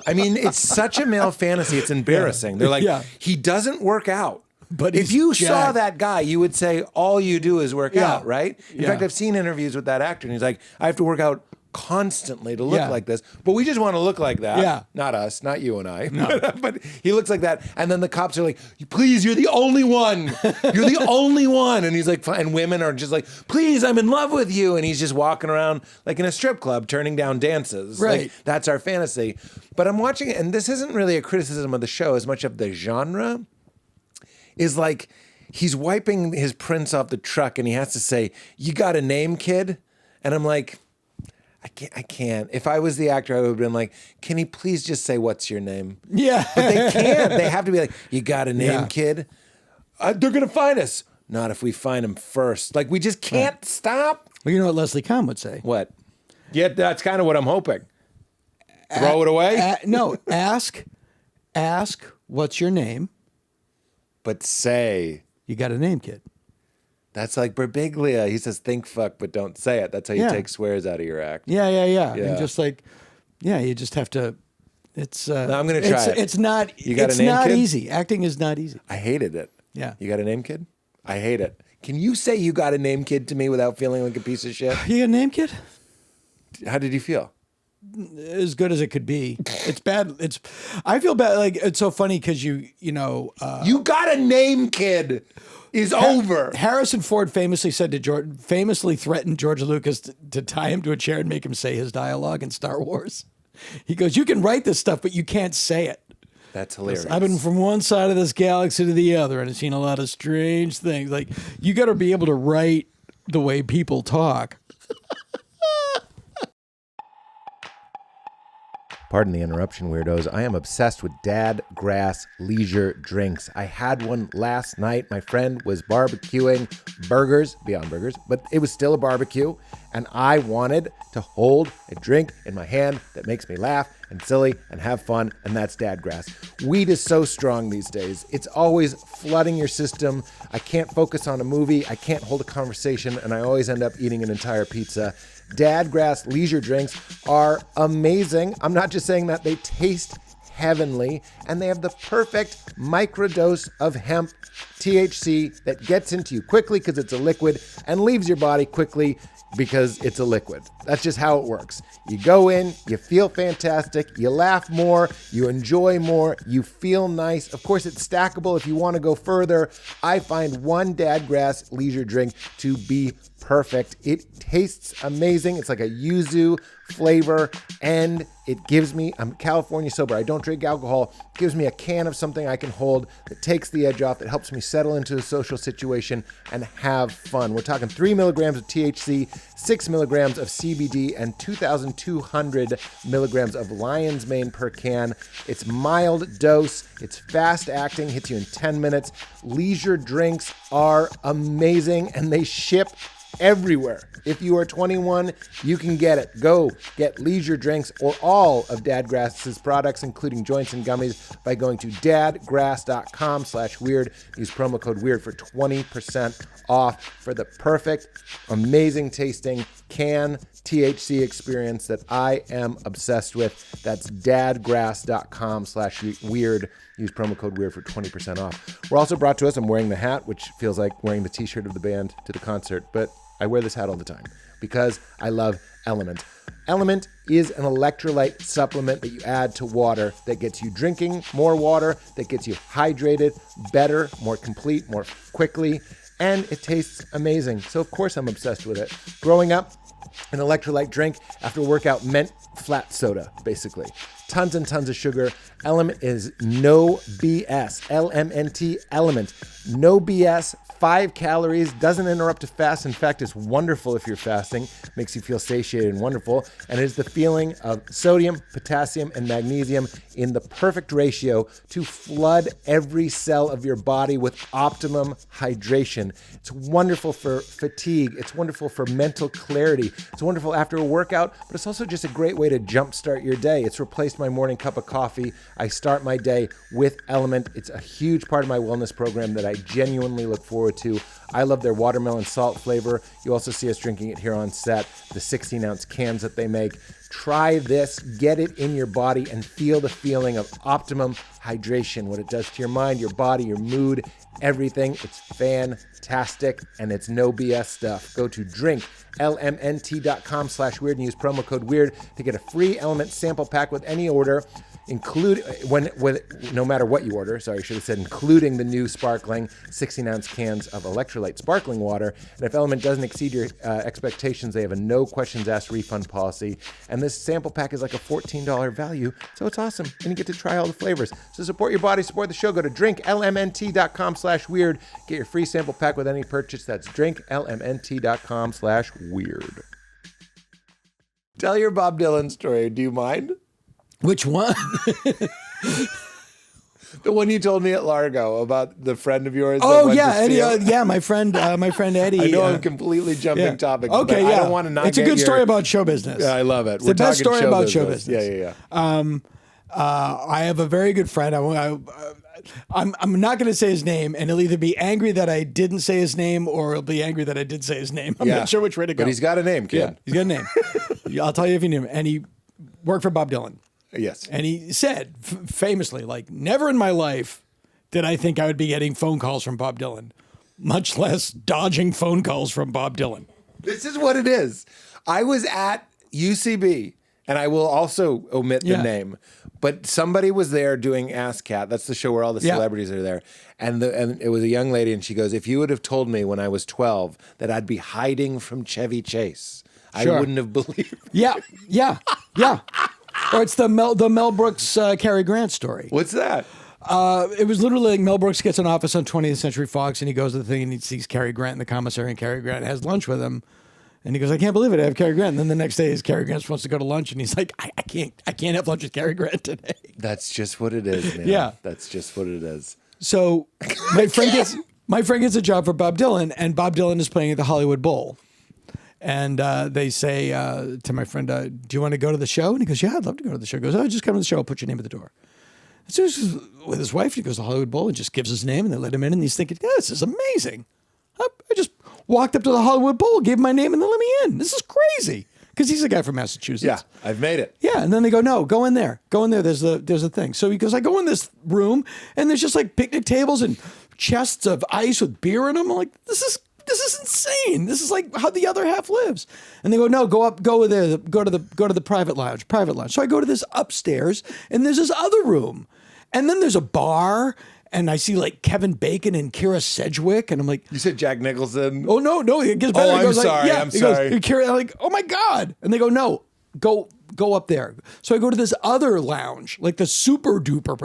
I mean, it's such a male fantasy. It's embarrassing. They're like, he doesn't work out. But if you jacked. saw that guy, you would say all you do is work out, right? In fact, I've seen interviews with that actor, and he's like, "I have to work out constantly to look like this, but we just want to look like that." Yeah. Not us, not you and I. No. But he looks like that. And then the cops are like, "Please, you're the only one. You're the only one." And he's like, and women are just like, "Please, I'm in love with you." And he's just walking around like in a strip club, turning down dances. Right. Like, that's our fantasy. But I'm watching it, and this isn't really a criticism of the show as much of the genre. Is like, he's wiping his prints off the truck and he has to say, "You got a name, kid?" And I'm like, I can't. If I was the actor, I would have been like, "Can he please just say, 'What's your name?'" Yeah. But they can't. They have to be like, "You got a name, kid?" They're going to find us. Not if we find him first. Like, we just can't stop. Well, you know what Leslie Kahn would say? What? Yeah, that's kind of what I'm hoping. Throw it away? No, ask, "What's your name?" But say... You got a name, kid. That's like Birbiglia. He says, "Think fuck, but don't say it." That's how you take swears out of your act. Yeah. And just like, you just have to. It's. No, I'm gonna try it. It's not. You got it's a name, not kid? easy. Acting is not easy. I hated it. Yeah. You got a name, kid? I hate it. Can you say "you got a name, kid" to me without feeling like a piece of shit? You got a name, kid? How did you feel? as good as it could be. It's bad. I feel bad. Like, it's so funny because you got a name, kid. Is over. Harrison Ford famously threatened George Lucas to tie him to a chair and make him say his dialogue in Star Wars. He goes, "You can write this stuff, but you can't say it." That's hilarious. I've been from one side of this galaxy to the other, and I've seen a lot of strange things. Like, you got to be able to write the way people talk. Pardon the interruption, weirdos. I am obsessed with Dad Grass Leisure Drinks. I had one last night. My friend was barbecuing burgers, Beyond Burgers, but it was still a barbecue, and I wanted to hold a drink in my hand that makes me laugh and silly and have fun, and that's Dad Grass. Weed is so strong these days. It's always flooding your system. I can't focus on a movie. I can't hold a conversation, and I always end up eating an entire pizza. Dad Grass Leisure Drinks are amazing. I'm not just saying that. They taste heavenly, and they have the perfect microdose of hemp THC that gets into you quickly because it's a liquid and leaves your body quickly because it's a liquid. That's just how it works. You go in, you feel fantastic, you laugh more, you enjoy more, you feel nice. Of course, it's stackable if you want to go further. I find one Dad Grass Leisure drink to be perfect. It tastes amazing. It's like a yuzu flavor, and it gives me, I'm California sober, I don't drink alcohol, it gives me a can of something I can hold that takes the edge off, that helps me settle into a social situation and have fun. We're talking 3 milligrams of THC, 6 milligrams of CBD, and 2,200 milligrams of lion's mane per can. It's mild dose, it's fast acting, hits you in 10 minutes. Leisure drinks are amazing, and they ship everywhere. If you are 21, you can get it. Go get Leisure Drinks or all of Dad Grass's products, including joints and gummies, by going to dadgrass.com/weird. Use promo code weird for 20% off for the perfect, amazing tasting can THC experience that I am obsessed with. That's dadgrass.com/weird. Use promo code weird for 20% off. We're also brought to us, I'm wearing the hat, which feels like wearing the t-shirt of the band to the concert, but I wear this hat all the time because I love Element. Element is an electrolyte supplement that you add to water that gets you drinking more water, that gets you hydrated better, more complete, more quickly, and it tastes amazing. So of course I'm obsessed with it. Growing up, an electrolyte drink after a workout meant flat soda, basically. Tons and tons of sugar. Element is no BS. LMNT, Element. No BS. 5 calories, doesn't interrupt a fast. In fact, it's wonderful if you're fasting, makes you feel satiated and wonderful, and it is the feeling of sodium, potassium, and magnesium in the perfect ratio to flood every cell of your body with optimum hydration. It's wonderful for fatigue, it's wonderful for mental clarity, it's wonderful after a workout, but it's also just a great way to jumpstart your day. It's replaced my morning cup of coffee. I start my day with Element. It's a huge part of my wellness program that I genuinely look forward to. I love their watermelon salt flavor. You also see us drinking it here on set, the 16-ounce cans that they make. Try this, get it in your body, and feel the feeling of optimum hydration, what it does to your mind, your body, your mood, everything. It's fantastic, and it's no BS stuff. Go to drinklmnt.com/weird and use promo code weird to get a free Element sample pack with any order. No matter what you order, sorry, I should have said including the new sparkling 16-ounce cans of electrolyte sparkling water. And if Element doesn't exceed your expectations, they have a no questions asked refund policy. And this sample pack is like a $14 value, so it's awesome. And you get to try all the flavors. So support your body, support the show. Go to drinklmnt.com/weird. Get your free sample pack with any purchase. That's drinklmnt.com/weird. Tell your Bob Dylan story. Do you mind? Which one? The one you told me at Largo about the friend of yours. Oh yeah, Eddie. My friend Eddie. I know I'm completely jumping topics. Okay, but I don't want to not. It's a good story about show business. Yeah, I love it. It's the best story about show business. Yeah. I have a very good friend. I'm not going to say his name, and he'll either be angry that I didn't say his name, or he'll be angry that I did say his name. I'm not sure which way to go. But he's got a name, kid. Yeah, he's got a name. I'll tell you if you knew him. And he worked for Bob Dylan. Yes. And he said famously, like, never in my life did I think I would be getting phone calls from Bob Dylan, much less dodging phone calls from Bob Dylan. This is what it is. I was at UCB And I will also omit the Yeah. name. But somebody was there doing Ask Cat. That's the show where all the Yeah. celebrities are there. And it was a young lady, and she goes, if you would have told me when I was 12 that I'd be hiding from Chevy Chase, Sure. I wouldn't have believed. Yeah. Or it's the Mel Brooks Cary Grant story. What's that? It was literally like Mel Brooks gets an office on 20th Century Fox, and he goes to the thing and he sees Cary Grant in the commissary, and Cary Grant has lunch with him. And he goes, I can't believe it. I have Cary Grant. And then the next day, Cary Grant supposed to go to lunch, and he's like, I can't have lunch with Cary Grant today. That's just what it is, man. Yeah. That's just what it is. So my friend gets a job for Bob Dylan, and Bob Dylan is playing at the Hollywood Bowl. And they say to my friend, do you want to go to the show? And he goes, yeah, I'd love to go to the show. He goes, oh, just come to the show. I'll put your name at the door. So he's with his wife, he goes to the Hollywood Bowl and just gives his name, and they let him in, and he's thinking, yeah, this is amazing. I just walked up to the Hollywood Bowl, gave my name, and they let me in. This is crazy. Because he's a guy from Massachusetts. Yeah, I've made it. Yeah, and then they go, no, go in there. Go in there. There's a thing. So he goes, I go in this room, and there's just like picnic tables and chests of ice with beer in them. I'm like, this is insane. This is like how the other half lives. And they go, no, go to the private lounge. So I go to this upstairs, and there's this other room, and then there's a bar. And I see like Kevin Bacon and Kira Sedgwick, and I'm like, You said Jack Nicholson. oh no, it gets better. Oh, He goes I'm like, sorry, yeah. I'm He goes, sorry. Kira, I'm like, oh my God. And they go, no, go up there. So I go to this other lounge, like the super duper.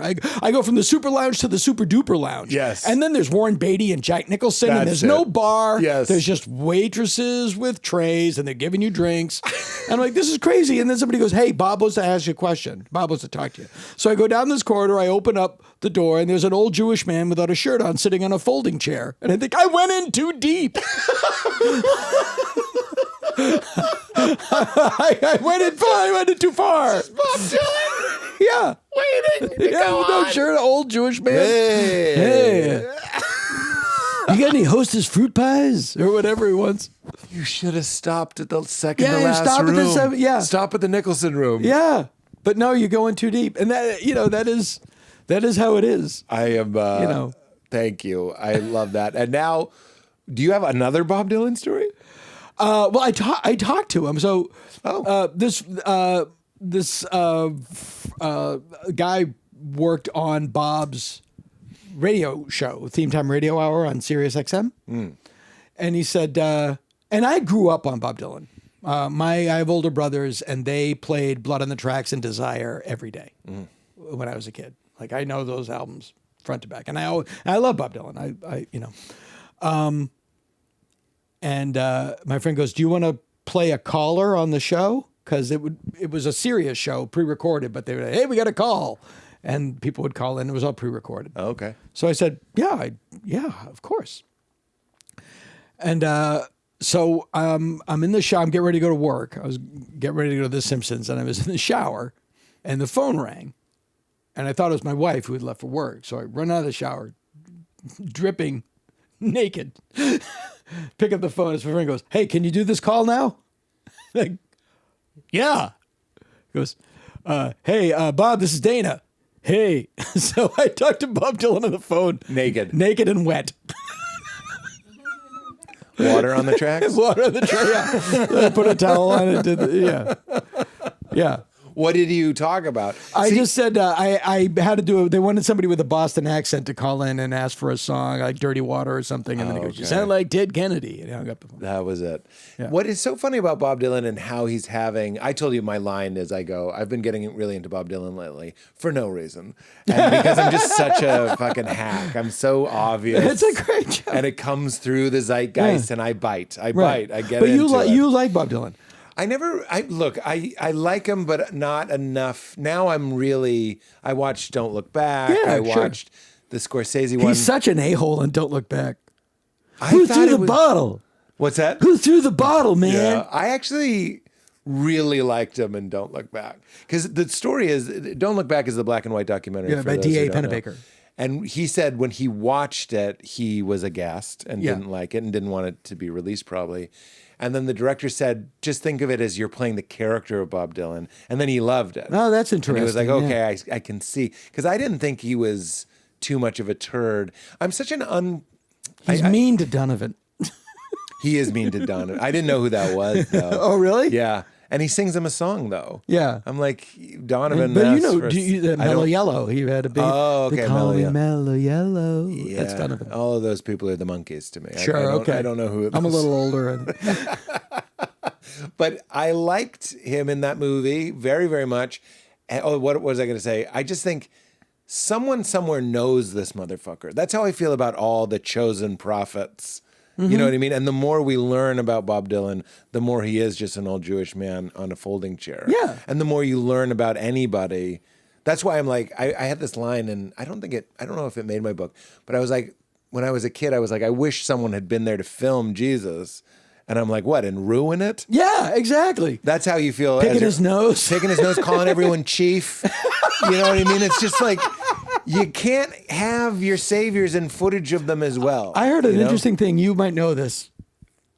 I go from the super lounge to the super duper lounge. Yes. And then there's Warren Beatty and Jack Nicholson, and That's there's no it. bar. Yes. There's just waitresses with trays, and they're giving you drinks. And I'm like, this is crazy. And then somebody goes, hey, Bob wants to ask you a question. Bob wants to talk to you. So I go down this corridor, I open up the door, and there's an old Jewish man without a shirt on sitting on a folding chair. And I think, I went in too deep. I went in too far. Bob Dylan Yeah. waiting to Yeah, go with no on. shirt, old Jewish man. Hey. You got any Hostess fruit pies or whatever he wants? You should have stopped at the second Yeah, to you last stop at room. the seven- yeah. Stop at the Nicholson room. Yeah, but no, you're going too deep, and that is how it is. I am. Thank you. I love that. And now, do you have another Bob Dylan story? Well, I talked to him. So this guy worked on Bob's radio show, Theme Time Radio Hour on Sirius XM, and he said, and I grew up on Bob Dylan. I have older brothers, and they played Blood on the Tracks and Desire every day when I was a kid. Like, I know those albums front to back, and I love Bob Dylan. And my friend goes, do you want to play a caller on the show? Because it was a serious show, pre-recorded, but they were like, hey, we got a call. And people would call in. It was all pre-recorded. Oh, okay. So I said, yeah, of course. And so I'm in the shower. I'm getting ready to go to work. I was getting ready to go to The Simpsons, and I was in the shower, and the phone rang. And I thought it was my wife who had left for work. So I run out of the shower, dripping, naked. Pick up the phone. His friend goes, hey, can you do this call now? Like, yeah. He goes, hey, Bob, this is Dana. Hey. So I talked to Bob Dylan on the phone. Naked. Naked and wet. Water on the tracks? Water on the tray. Yeah. Put a towel on it. Yeah. What did you talk about? I just said I had to do it. They wanted somebody with a Boston accent to call in and ask for a song like Dirty Water or something. And then he goes, you sound like Ted Kennedy. And he hung up the phone. That was it. Yeah. What is so funny about Bob Dylan and how he's having, I told you my line is I've been getting really into Bob Dylan lately for no reason. And because I'm just such a fucking hack. I'm so obvious. It's a great joke. And it comes through the zeitgeist and I bite. I Right. bite. I get but into it. you like Bob Dylan. I like him, but not enough. Now I watched Don't Look Back. Yeah, I sure. watched the Scorsese one. He's such an a-hole and Don't Look Back. I Who thought threw it the was- bottle? What's that? Who threw the bottle, man? Yeah, I actually really liked him in Don't Look Back. Because the story is, Don't Look Back is the black and white documentary. Yeah, for by those who D.A. don't know. Pennebaker. And he said when he watched it, he was aghast and Yeah. didn't like it and didn't want it to be released probably. And then the director said, just think of it as you're playing the character of Bob Dylan. And then he loved it. Oh, that's interesting. And he was like, yeah. okay, I can see. Because I didn't think he was too much of a turd. I'm such an He's mean to Donovan. He is mean to Donovan. I didn't know who that was, though. Oh, really? Yeah. And he sings them a song, though. Yeah. I'm like, Donovan. But I Mellow don't- Yellow, he had a big. Oh, okay, They call Mellow me Yellow. Mellow Yellow. Yeah, That's Donovan. all of those people are the Monkees to me. Sure, I okay. don't know who. I'm a little older. But I liked him in that movie very, very much. And, what was I going to say? I just think someone somewhere knows this motherfucker. That's how I feel about all the chosen prophets. You know what I mean? And the more we learn about Bob Dylan, the more he is just an old Jewish man on a folding chair. Yeah. And the more you learn about anybody, that's why I'm like, I had this line, and I don't know if it made my book, but I was like, when I was a kid, I was like, I wish someone had been there to film Jesus. And I'm like, what, and ruin it? Yeah, exactly. That's how you feel. Picking his nose. Picking his nose, calling everyone chief. You know what I mean? It's just like, you can't have your saviors and footage of them as well. I heard an interesting thing. You might know this,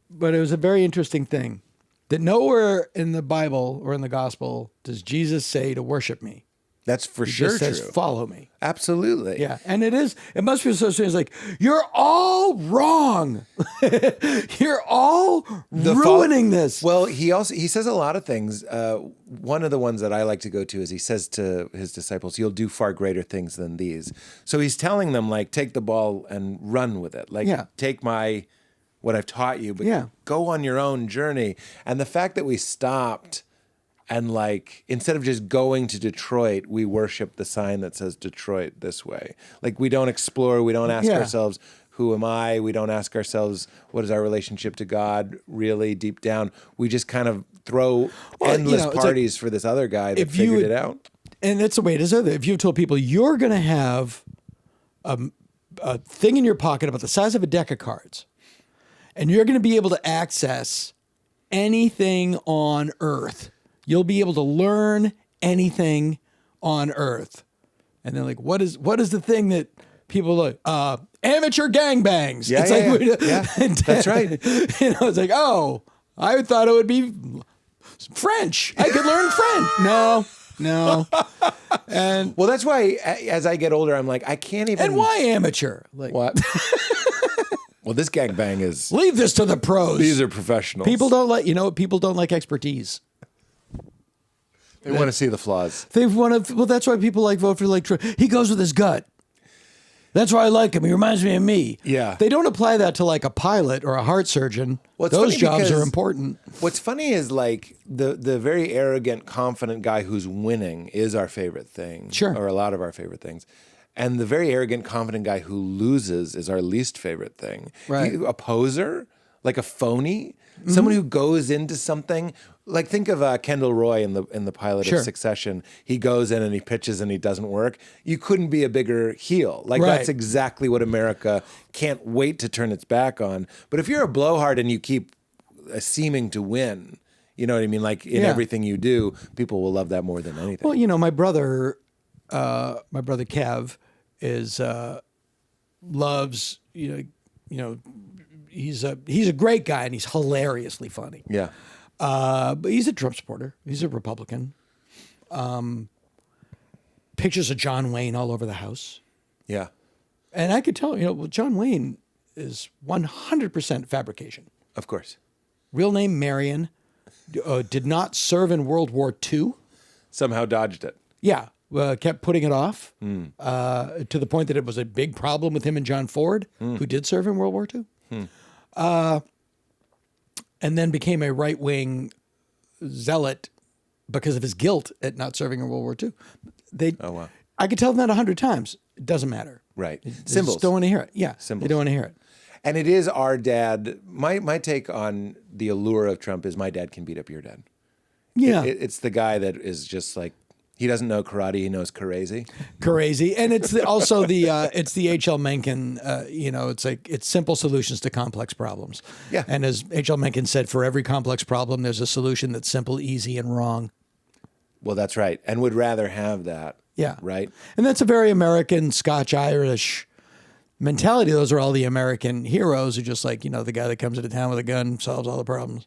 but it was a very interesting thing. That nowhere in the Bible or in the gospel does Jesus say to worship me. That's for He sure just says, true. follow me. Absolutely. Yeah. And it must be so strange. Like, you're all wrong. You're all ruining this. Well, he says a lot of things. One of the ones that I like to go to is he says to his disciples, you'll do far greater things than these. So he's telling them, like, take the ball and run with it. Like, take what I've taught you, but go on your own journey. And the fact that we stopped and, like, instead of just going to Detroit, we worship the sign that says Detroit this way. Like, we don't explore, we don't ask ourselves, who am I? We don't ask ourselves, what is our relationship to God really deep down? We just kind of throw endless parties for this other guy that figured it out. And that's the way it is. If you told people you're going to have a thing in your pocket about the size of a deck of cards, and you're going to be able to access anything on Earth, you'll be able to learn anything on Earth. And they're like, what is the thing that people like? Amateur gangbangs. Yeah, that's right. It's like, oh, I thought it would be French. I could learn French. No. And well, that's why as I get older, I'm like, I can't even. And why amateur? Like what? Well, this gangbang is. Leave this to the pros. These are professionals. People don't like, people don't like expertise. They want to see the flaws. Well, that's why people vote for Trump. He goes with his gut. That's why I like him. He reminds me of me. Yeah. They don't apply that to like a pilot or a heart surgeon. Well, those jobs are important. What's funny is like the very arrogant, confident guy who's winning is our favorite thing. Sure. Or a lot of our favorite things. And the very arrogant, confident guy who loses is our least favorite thing. Right. A poser, like a phony, someone who goes into something. Like think of Kendall Roy in the pilot of Succession. He goes in and he pitches and he doesn't work. You couldn't be a bigger heel. Like that's exactly what America can't wait to turn its back on. But if you're a blowhard and you keep seeming to win, you know what I mean? Like in everything you do, people will love that more than anything. Well, my brother Kev is loves he's a great guy and he's hilariously funny. Yeah. But he's a Trump supporter. He's a Republican. Pictures of John Wayne all over the house. Yeah. And I could tell, John Wayne is 100% fabrication. Of course. Real name Marion. Did not serve in World War II. Somehow dodged it. Yeah. Kept putting it off to the point that it was a big problem with him and John Ford, who did serve in World War II. And then became a right-wing zealot because of his guilt at not serving in World War II. Wow. I could tell them that 100 times. It doesn't matter. Right. They Symbols. just don't want to hear it. Yeah. Symbols. They don't want to hear it. And it is our dad. My take on the allure of Trump is my dad can beat up your dad. Yeah. It's the guy that is just like, he doesn't know karate, he knows crazy. Crazy. And it's also it's the H.L. Mencken, it's like, it's simple solutions to complex problems. Yeah. And as H.L. Mencken said, for every complex problem, there's a solution that's simple, easy, and wrong. Well, that's right. And would rather have that. Yeah. Right? And that's a very American, Scotch-Irish mentality. Those are all the American heroes who just like, the guy that comes into town with a gun, solves all the problems.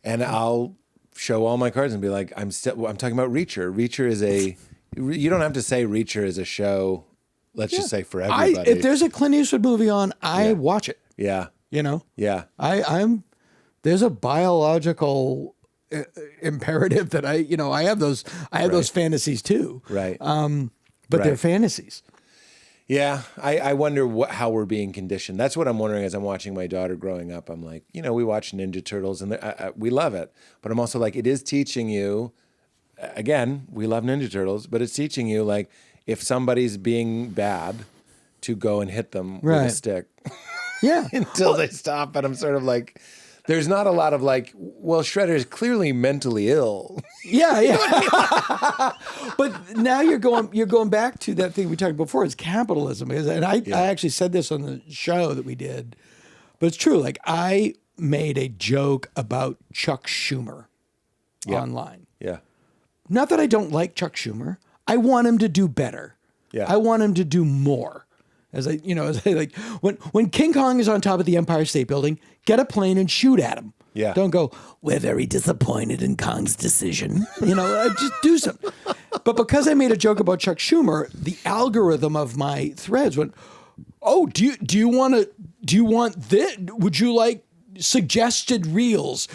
And I'll show all my cards and be like, I'm talking about Reacher. Reacher is you don't have to say Reacher is a show, let's just say for everybody. If there's a Clint Eastwood movie on, I watch it. Yeah. Yeah. Yeah. There's a biological imperative that I have those fantasies too. Right. But they're fantasies. Yeah, I wonder how we're being conditioned. That's what I'm wondering as I'm watching my daughter growing up. I'm like, we watch Ninja Turtles and we love it. But I'm also like, it is teaching you, again, we love Ninja Turtles, but it's teaching you, like, if somebody's being bad, to go and hit them with a stick. Yeah. Until they stop. And I'm sort of like, there's not a lot of like, well, Shredder is clearly mentally ill. Yeah. But now you're going back to that thing we talked before, is capitalism. And I actually said this on the show that we did, but it's true. Like, I made a joke about Chuck Schumer online. Yeah. Not that I don't like Chuck Schumer. I want him to do better. Yeah. I want him to do more. As I like, when King Kong is on top of the Empire State Building, get a plane and shoot at him. Yeah. Don't go, we're very disappointed in Kong's decision. Just do something. But because I made a joke about Chuck Schumer, the algorithm of my threads went, oh, do you want this? Would you like suggested reels,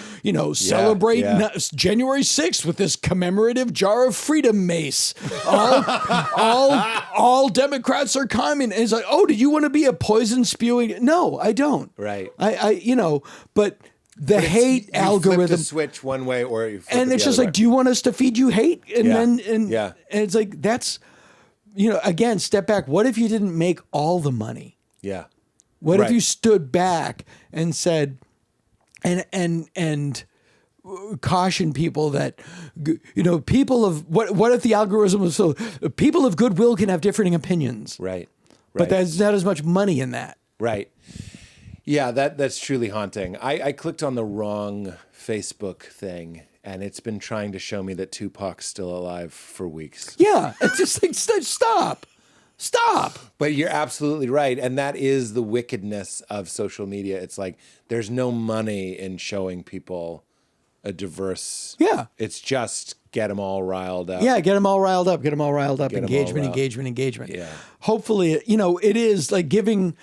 celebrate January 6th with this commemorative jar of freedom mace. All Democrats are communists. It's like, oh, do you want to be a poison spewing? No, I don't. Right. But the hate algorithm. Flip the switch one way or you flip and it it's the just other like, way. do you want us to feed you hate? And and it's like, that's, again, step back. What if you didn't make all the money? Yeah. What if you stood back and said, and caution people that, people of what if the algorithm was so people of goodwill can have differing opinions, right? But there's not as much money in that, right? Yeah, that's truly haunting. I clicked on the wrong Facebook thing, and it's been trying to show me that Tupac's still alive for weeks. Yeah, it's just like, stop. But you're absolutely right. And that is the wickedness of social media. It's like, there's no money in showing people a diverse. Yeah. It's just get them all riled up. Yeah, get them all riled up. Engagement. Yeah. Hopefully, it is like giving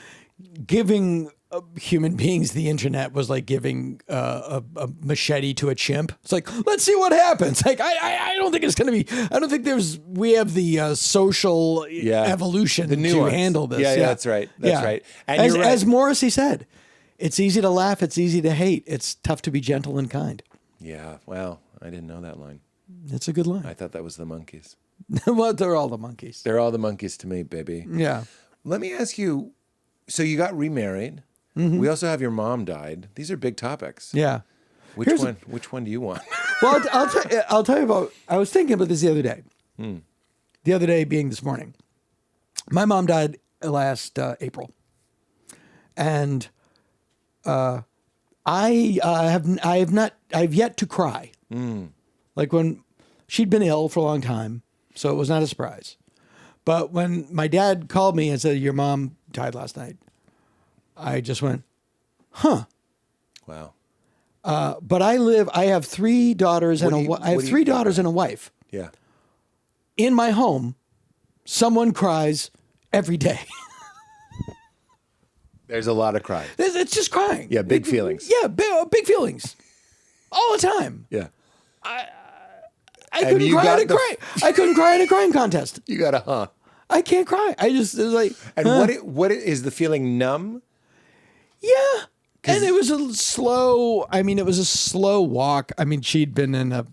human beings the internet was like giving a machete to a chimp. It's like, let's see what happens. Like, I don't think it's going to be, I don't think we have the social evolution to handle this. Yeah, that's right. That's right. And as, you're right. as Morrissey said, it's easy to laugh. It's easy to hate. It's tough to be gentle and kind. Yeah. Well, I didn't know that line. It's a good line. I thought that was the monkeys. Well, they're all the monkeys. They're all the monkeys to me, baby. Yeah. Let me ask you, so you got remarried. Mm-hmm. We also have your mom died. These are big topics. Yeah. Which one do you want? Well, I'll tell you about, I was thinking about this the other day. The other day being this morning. My mom died last April. And I've yet to cry. Like when she'd been ill for a long time, so it was not a surprise. But when my dad called me and said, your mom died last night, I just went, huh. Wow. But I have three daughters and a wife. Yeah. In my home, someone cries every day. There's a lot of crying. It's just crying. Yeah, big feelings. Yeah, big feelings. All the time. Yeah. I couldn't cry in a crying contest. You got a I can't cry. It was like. And what is the feeling? Numb? Yeah. And it was a slow walk. I mean, she'd been in a,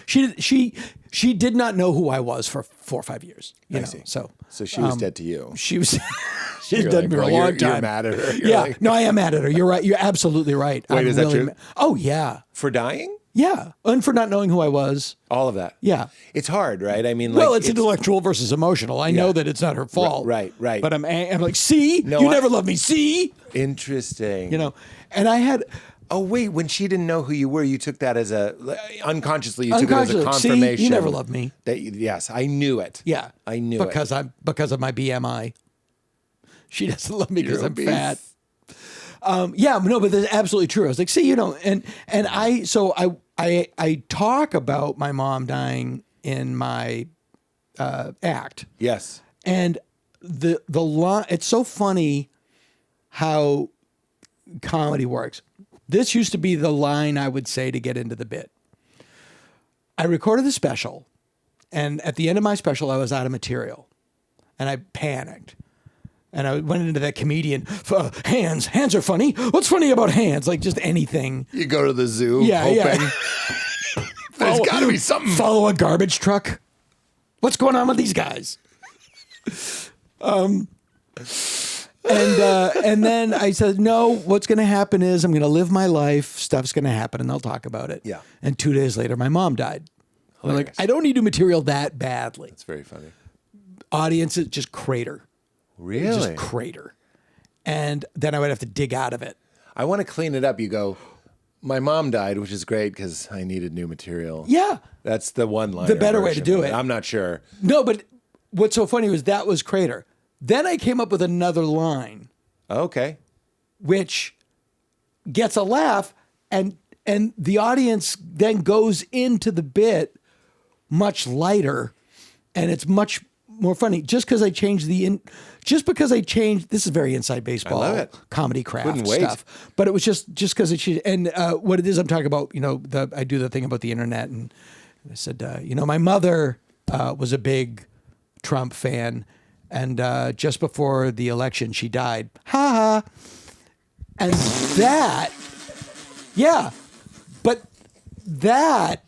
she did not know who I was for 4 or 5 years. You know? See. So she was dead to you. She was, she's dead to me for a long time. You're mad at her. No, I am mad at her. You're right. You're absolutely right. Wait, is that true? Oh yeah. For dying? Yeah. And for not knowing who I was. All of that. Yeah. It's hard, right? I mean, well, it's intellectual versus emotional. I know that it's not her fault. Right. But I'm like, see, you never loved me. See? Interesting. And I had. Oh, wait, when she didn't know who you were, you took that as unconsciously, you took it as a confirmation. See, you never loved me. Yes, I knew it. Yeah. I knew it. Because of my BMI. She doesn't love me because I'm fat. But that's absolutely true. I was like, see, and I talk about my mom dying in my act. Yes. And the line, it's so funny how comedy works. This used to be the line I would say to get into the bit. I recorded the special, and at the end of my special, I was out of material, and I panicked. And I went into that comedian, hands are funny. What's funny about hands? Like just anything. You go to the zoo Yeah. There's got to be something. Follow a garbage truck. What's going on with these guys? And then I said, no, what's going to happen is I'm going to live my life. Stuff's going to happen and they'll talk about it. Yeah. And 2 days later, my mom died. I'm like, I don't need to do material that badly. It's very funny. Audiences just crater. Really? Just crater. And then I would have to dig out of it. I want to clean it up. You go, my mom died, which is great because I needed new material. Yeah. That's the one line. The better way to do it. I'm not sure. No, but what's so funny was that was crater. Then I came up with another line. Okay. Which gets a laugh, and the audience then goes into the bit much lighter, and it's much more funny. Just because I changed this is very inside baseball, I love it. comedy craft Couldn't wait. stuff. But it was just because and what it is, I'm talking about. I do the thing about the internet, and I said, my mother was a big Trump fan. And just before the election, she died. Ha ha. And that, yeah. But that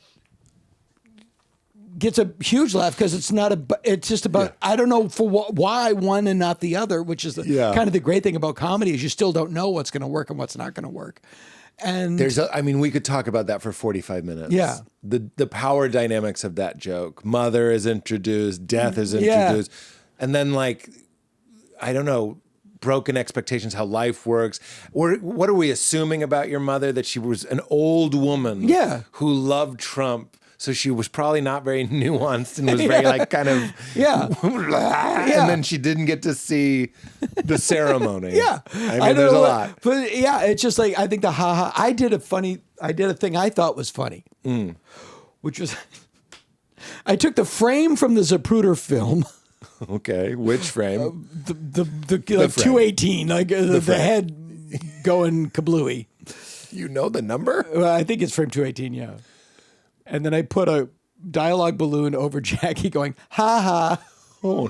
gets a huge laugh because it's just about, I don't know why one and not the other, which is kind of the great thing about comedy is you still don't know what's going to work and what's not going to work. And we could talk about that for 45 minutes. Yeah. The power dynamics of that joke. Mother is introduced, death is introduced. Yeah. And then, I don't know, broken expectations, how life works. Or what are we assuming about your mother? That she was an old woman who loved Trump. So she was probably not very nuanced and was very kind of... And then she didn't get to see the ceremony. There's a lot. But it's just I think the ha-ha... I did a thing I thought was funny. Which was... I took the frame from the Zapruder film... Okay, which frame? The 218, the head going kablooey. You know the number? Well, I think it's frame 218, yeah. And then I put a dialogue balloon over Jackie going, ha ha.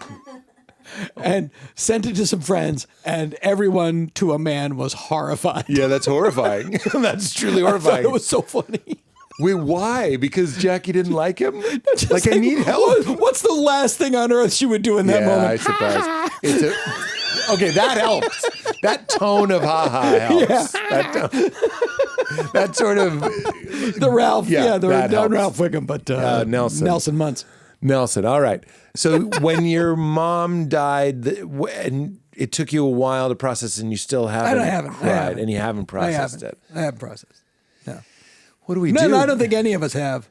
And sent it to some friends, and everyone to a man was horrified. Yeah, that's horrifying. That's truly horrifying. It was so funny. Wait, why? Because Jackie didn't like him? I need help. What's the last thing on earth she would do in that moment? I suppose. Okay, that helps. That tone of ha-ha helps. Yeah. That sort of... The Ralph, not Ralph Wiggum, but Nelson Muntz. Nelson, all right. So when your mom died, and it took you a while to process, and you still haven't cried, and you haven't processed it. I haven't processed. No. What do we do? No, I don't think any of us have.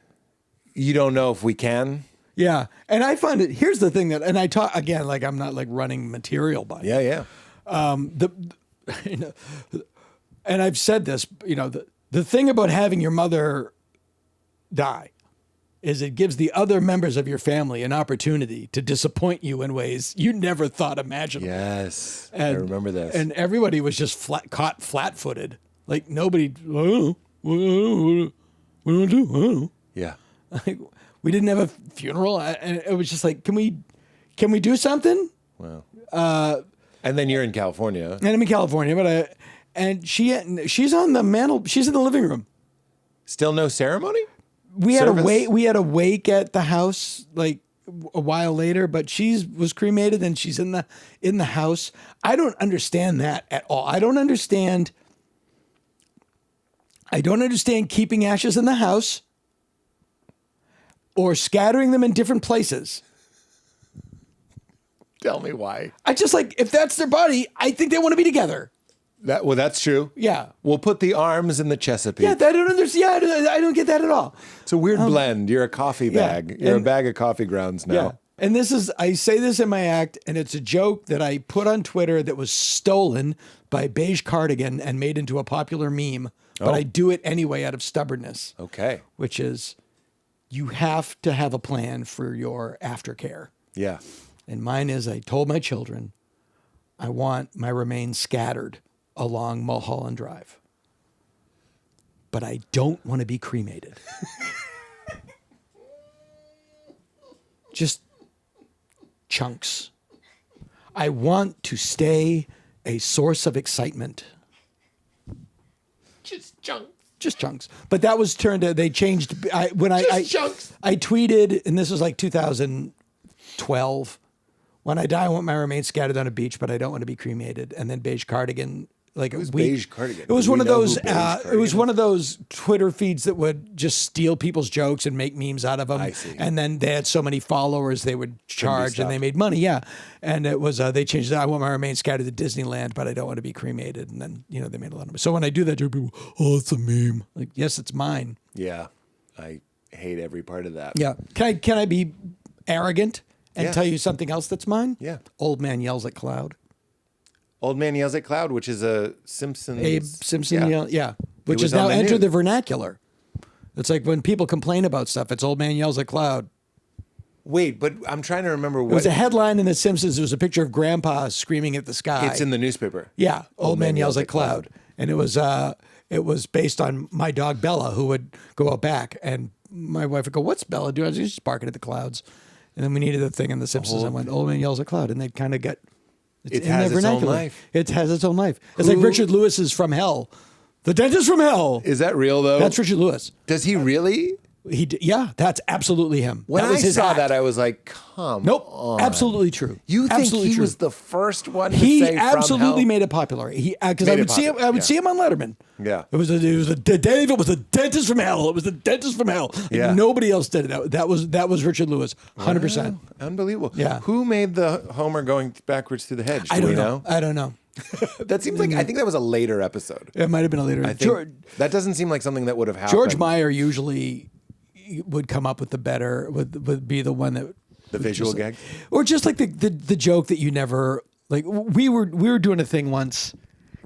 You don't know if we can? Yeah. And I find it, here's the thing that, and I talk, again, I'm not running material by it. Yeah. And I've said this, the thing about having your mother die is it gives the other members of your family an opportunity to disappoint you in ways you never thought imaginable. Yes. I remember this. And everybody was just caught flat-footed. Nobody, what do I do? Yeah. We didn't have a funeral. And it was just can we do something? Wow. And then you're in California. And I'm in California, but she's on the mantle. She's in the living room. Still no ceremony? We had a wake at the house a while later, but she was cremated and she's in the house. I don't understand that at all. I don't understand keeping ashes in the house or scattering them in different places. Tell me why. I just if that's their body, I think they want to be together. That's true. Yeah. We'll put the arms in the Chesapeake. Yeah, I don't understand. Yeah, I don't get that at all. It's a weird blend. You're a coffee bag. You're a bag of coffee grounds now. Yeah. And I say this in my act, and it's a joke that I put on Twitter that was stolen by Beige Cardigan and made into a popular meme. But I do it anyway out of stubbornness. Okay. Which is, you have to have a plan for your aftercare. Yeah. And mine is, I told my children, I want my remains scattered along Mulholland Drive. But I don't want to be cremated. just chunks. I want to stay a source of excitement. Just chunks. Just chunks. But that was they changed. Chunks. I tweeted, and this was like 2012. When I die, I want my remains scattered on a beach, but I don't want to be cremated. And then Beige Cardigan. Like Beige Cardigan? It was Do one we of know those. who Beige Cardigan It was is? one of those Twitter feeds that would just steal people's jokes and make memes out of them. I see. And then they had so many followers, they would charge, and they made money. Yeah, and it was they changed it. I want my remains scattered to Disneyland, but I don't want to be cremated. And then they made a lot of money. So when I do that, people, oh, it's a meme. Like, yes, it's mine. Yeah, I hate every part of that. Yeah. Can I be arrogant and Yeah. tell you something else that's mine? Yeah. Old man yells at cloud. Old Man Yells at Cloud, which is a Simpsons. Abe Simpson, which was has now on the entered news. the vernacular. It's like when people complain about stuff, it's old man yells at cloud. Wait, but I'm trying to remember It what. was a headline in The Simpsons. It was a picture of grandpa screaming at the sky. It's in the newspaper. Yeah, old man yells at cloud. And it was based on my dog Bella, who would go out back, and my wife would go, "What's Bella doing?" She's just barking at the clouds. And then we needed a thing in The Simpsons. I went, old man yells at cloud, and they kind of got. It in has their its own vernacular. life. It has its own life. It's like Richard Lewis's From Hell. The dentist from hell. Is that real though? That's Richard Lewis. Does he really? Yeah, that's absolutely him. When that was I his saw act. that, I was like, "Come Nope, on." absolutely true. You think absolutely he true. was the first one to He say absolutely from hell? made it popular. He because I Made it would see him. popular, I would yeah. see him on Letterman. Yeah. It was the Dave. It was the dentist from hell. It was the dentist from hell. Like, Yeah. nobody else did it. That was Richard Lewis. 100%. Wow, unbelievable. Yeah. Who made the Homer going backwards through the hedge? Do I don't we know. I don't know. That seems like I think that was a later episode. It might have been a later. I think that doesn't seem like something that would have happened. George Meyer usually would come up with the better. Would be the one that the visual gag. or just like the joke that you never like. We were doing a thing once.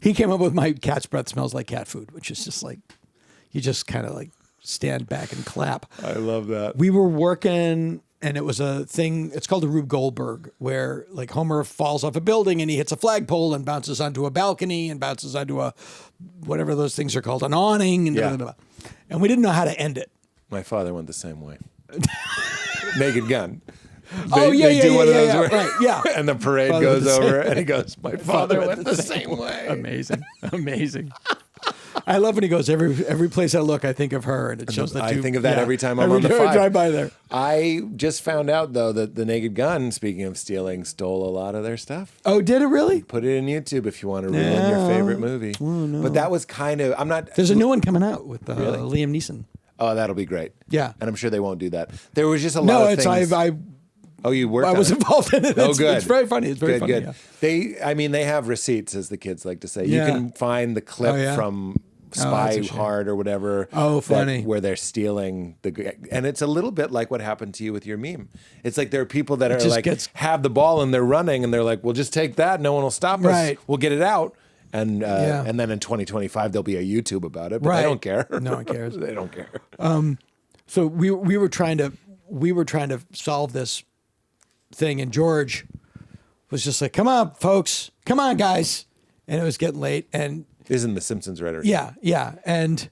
He came up with my cat's breath smells like cat food, which is just like you just kind of like stand back and clap. I love that. We were working, and it was a thing. It's called the Rube Goldberg, where like Homer falls off a building and he hits a flagpole and bounces onto a balcony and bounces onto a whatever those things are called, an awning, and Yeah. blah, blah, blah. And we didn't know how to end it. My father went the same way. Naked Gun. Oh, yeah, they yeah, do yeah, one of yeah, those yeah, where- right, yeah. and the parade Father went goes the same over, way. and he goes, "My father went the same way." Amazing, amazing. I love when he goes every place I look, I think of her, and it shows the I two. think of that every time I'm every on the time I 5. drive by there. I just found out though that the Naked Gun, speaking of stealing, stole a lot of their stuff. Oh, did it really? Put it in YouTube if you want to ruin your favorite movie. But that was kind of There's a new one coming out with Liam Neeson. Oh, that'll be great. Yeah. And I'm sure they won't do that. There was just a lot No, of it's things. I Oh, you worked I on was it. involved in it. Oh, It's, good. It's very funny. It's very funny. Good. Yeah. They have receipts, as the kids like to say. Yeah. You can find the clip Oh, yeah? from that's Spy a shame. Hard or whatever. Oh, funny. Where they're stealing and it's a little bit like what happened to you with your meme. It's like there are people that are just like gets- have the ball and they're running and they're like, "We'll just take that. No one will stop us. Right. We'll get it out." And Yeah. and then in 2025 there'll be a YouTube about it, but Right. they don't care. No one cares. They don't care. So we were trying to solve this thing, and George was just like, "Come on, folks, come on, guys," and it was getting late, and Isn't the Simpsons writer? yeah, and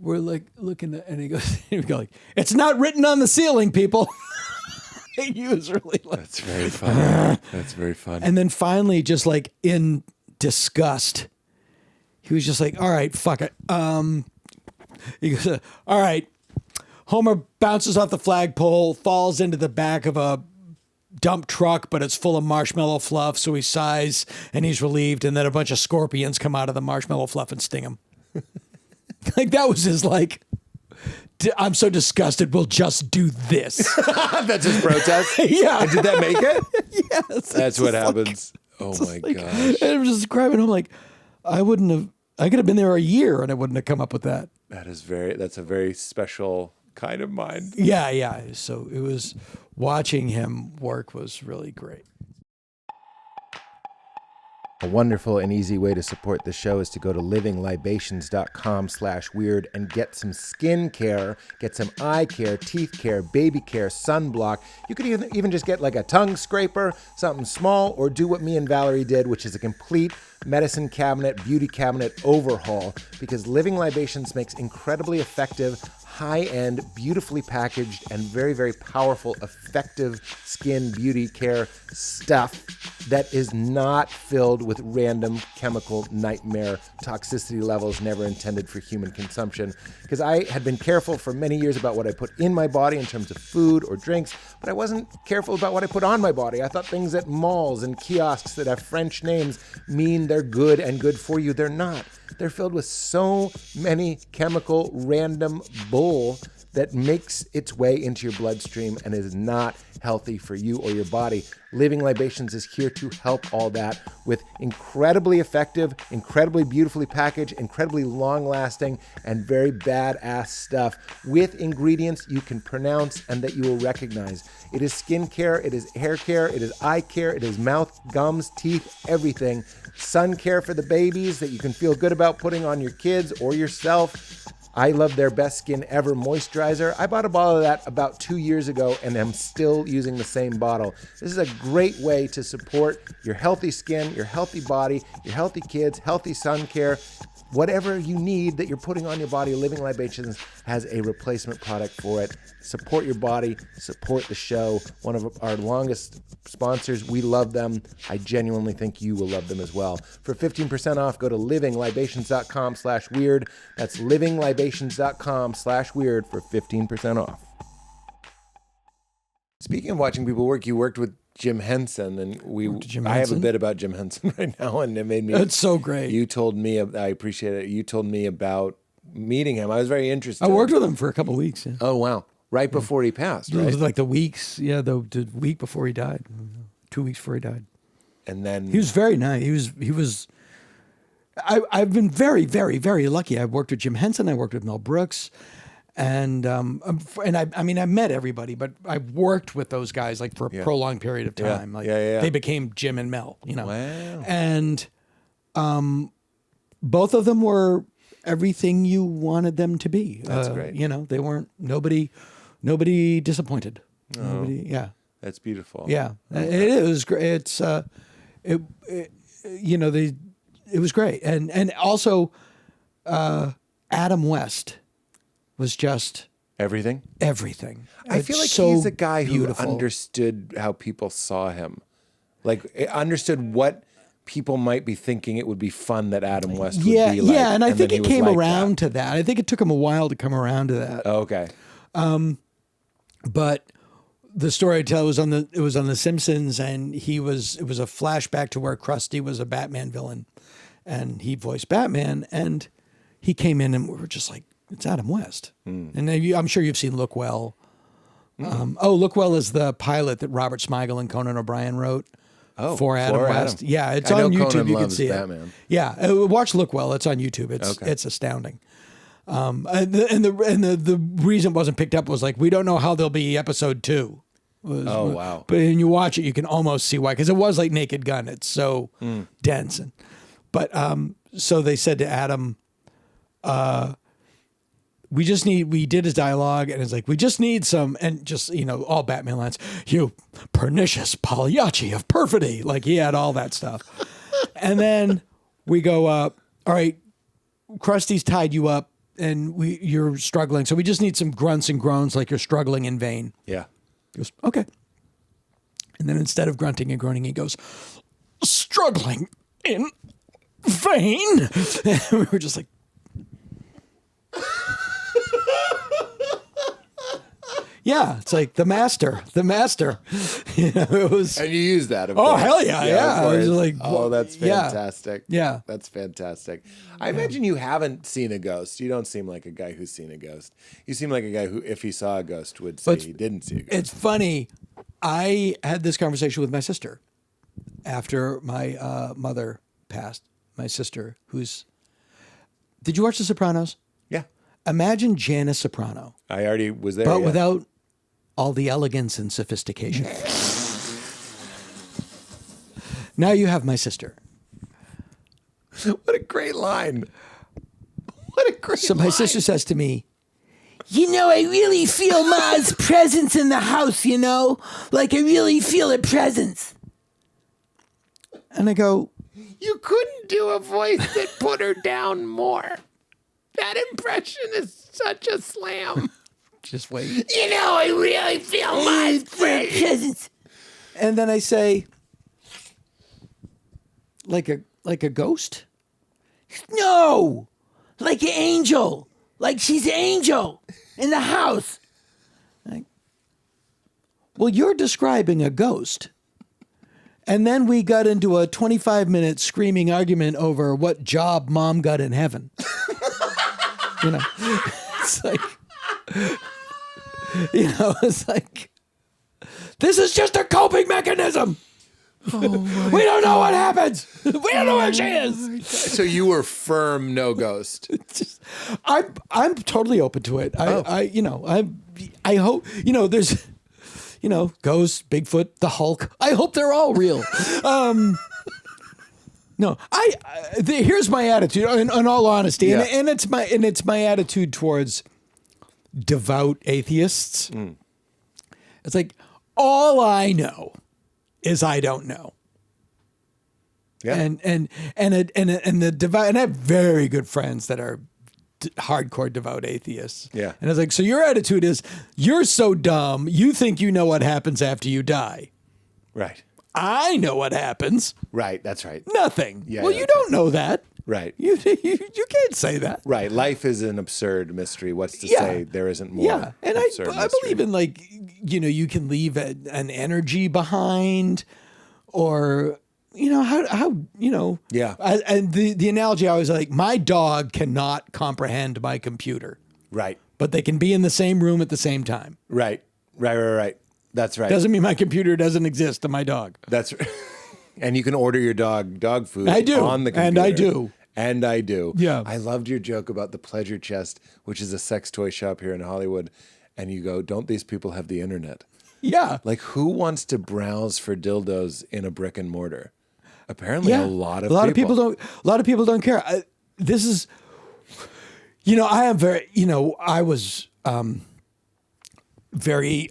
we're like looking at, and he goes, we go like, "It's not written on the ceiling, people." He was really like, That's very funny. That's very funny. and then finally, just like in disgust, he was just like, "All right, fuck it." He goes, "All right." Homer bounces off the flagpole, falls into the back of a dump truck, but it's full of marshmallow fluff. So he sighs and he's relieved. And then a bunch of scorpions come out of the marshmallow fluff and sting him. Like that was his like, "I'm so disgusted. We'll just do this." That's his protest? Yeah. And did that make it? Yes. That's what happens. Oh my Like, gosh. and I'm just describing him like, I could have been there a year and I wouldn't have come up with that. That's a very special kind of mind. Yeah, yeah. So it was watching him work was really great. A wonderful and easy way to support the show is to go to livinglibations.com/weird and get some skin care, get some eye care, teeth care, baby care, sunblock. You could even just get like a tongue scraper, something small, or do what me and Valerie did, which is a complete medicine cabinet, beauty cabinet overhaul, because Living Libations makes incredibly effective, high-end, beautifully packaged, and very, very powerful, effective skin beauty care stuff that is not filled with random chemical nightmare toxicity levels never intended for human consumption. Because I had been careful for many years about what I put in my body in terms of food or drinks, but I wasn't careful about what I put on my body. I thought things at malls and kiosks that have French names mean they're good and good for you. They're not. They're filled with so many chemical random bull that makes its way into your bloodstream and is not healthy for you or your body. Living Libations is here to help all that with incredibly effective, incredibly beautifully packaged, incredibly long-lasting, and very badass stuff with ingredients you can pronounce and that you will recognize. It is skin care, it is hair care, it is eye care, it is mouth, gums, teeth, everything. Sun care for the babies that you can feel good about putting on your kids or yourself. I love their Best Skin Ever moisturizer. I bought a bottle of that about 2 years ago and I'm still using the same bottle. This is a great way to support your healthy skin, your healthy body, your healthy kids, healthy sun care. Whatever you need that you're putting on your body, Living Libations has a replacement product for it. Support your body, support the show. One of our longest sponsors. We love them. I genuinely think you will love them as well. For 15% off, go to livinglibations.com/weird. That's livinglibations.com/weird for 15% off. Speaking of watching people work, you worked with Jim Henson, and I have a bit about Jim Henson right now, and it made me. It's so great. You told me, I appreciate it. You told me about meeting him. I was very interested. I worked with him for a couple of weeks. Yeah. Oh wow! Right before he passed, right? It was like the weeks, the week before he died, 2 weeks before he died. And then he was very nice. He was. I've been very, very, very lucky. I've worked with Jim Henson. I worked with Mel Brooks. And I mean, I met everybody, but I worked with those guys like for a prolonged period of time. They became Jim and Mel, Wow. And both of them were everything you wanted them to be. That's great. They weren't nobody disappointed. Nobody, that's beautiful. Yeah, it was great. It's it was great, and also Adam West was just everything. I feel like he's a guy who understood how people saw him, like understood what people might be thinking it would be fun that Adam West would be like. Yeah, and I think he came around to that. I think it took him a while to come around to that. Oh, okay. But the story I tell was on the Simpsons, and it was a flashback to where Krusty was a Batman villain, and he voiced Batman, and he came in, and we were just like, it's Adam West. And I'm sure you've seen Look Well. Look Well is the pilot that Robert Smigel and Conan O'Brien wrote for Adam West. Yeah, it's on YouTube. Conan you can see Batman. it. Yeah, watch Look Well. It's on YouTube. It's astounding. And the reason it wasn't picked up was like, we don't know how there'll be episode 2. Wow. But when you watch it, you can almost see why, because it was like Naked Gun. It's so dense. But so they said to Adam, we did his dialogue, and it's like, we just need some, and just, all Batman lines, you pernicious Pagliacci of perfidy. Like, he had all that stuff. And then we go, all right, Krusty's tied you up, and you're struggling. So we just need some grunts and groans like you're struggling in vain. Yeah. He goes, okay. And then instead of grunting and groaning, he goes, struggling in vain. And we were just like, yeah, it's like the master. It was. And you use that, of course. Hell yeah. I was like, that's fantastic. Yeah. That's fantastic. I imagine you haven't seen a ghost. You don't seem like a guy who's seen a ghost. You seem like a guy who, if he saw a ghost, would say he didn't see a ghost. It's funny. I had this conversation with my sister after my mother passed. My sister, did you watch The Sopranos? Yeah. Imagine Janice Soprano. I already was there. But without all the elegance and sophistication. Now you have my sister. What a great line. What a great So my line. sister says to me, I really feel Ma's presence in the house, Like I really feel her presence. And I go, You couldn't do a voice that put her down more. That impression is such a slam. just wait. I really feel my Presence. And then I say, like a ghost? No, like an angel. Like she's an angel in the house. Well, you're describing a ghost. And then we got into a 25-minute screaming argument over what job Mom got in heaven. It's like, it's like, this is just a coping mechanism. We don't know what happens. We don't know where she is. So you were firm no ghost. I'm totally open to it. I hope, there's, ghosts, Bigfoot, the Hulk. I hope they're all real. No, here's my attitude in all honesty. Yeah. And it's my attitude towards devout atheists. It's like, all I know is I don't know. Yeah. And the devout, and I have very good friends that are hardcore devout atheists. Yeah. And it's like, so your attitude is, you're so dumb, you think you know what happens after you die. Right. I know what happens. Right. That's right. Nothing. Yeah, well, yeah, you that's don't know that. Right. You can't say that. Right. Life is an absurd mystery. What's to Yeah. say there isn't more? Yeah, and I absurd mystery? believe in, like, you can leave an energy behind, or how Yeah. And the analogy I was like, my dog cannot comprehend my computer, Right. but they can be in the same room at the same time. Right. That's right. Doesn't mean my computer doesn't exist to my dog. That's right. And you can order your dog food I do, on the computer. and I do. And I do. Yeah. I loved your joke about the Pleasure Chest, which is a sex toy shop here in Hollywood. And you go, don't these people have the internet? Yeah. Like, who wants to browse for dildos in a brick and mortar? Apparently Yeah. a lot of people don't. A lot of people don't care. This is, I am very, I was very,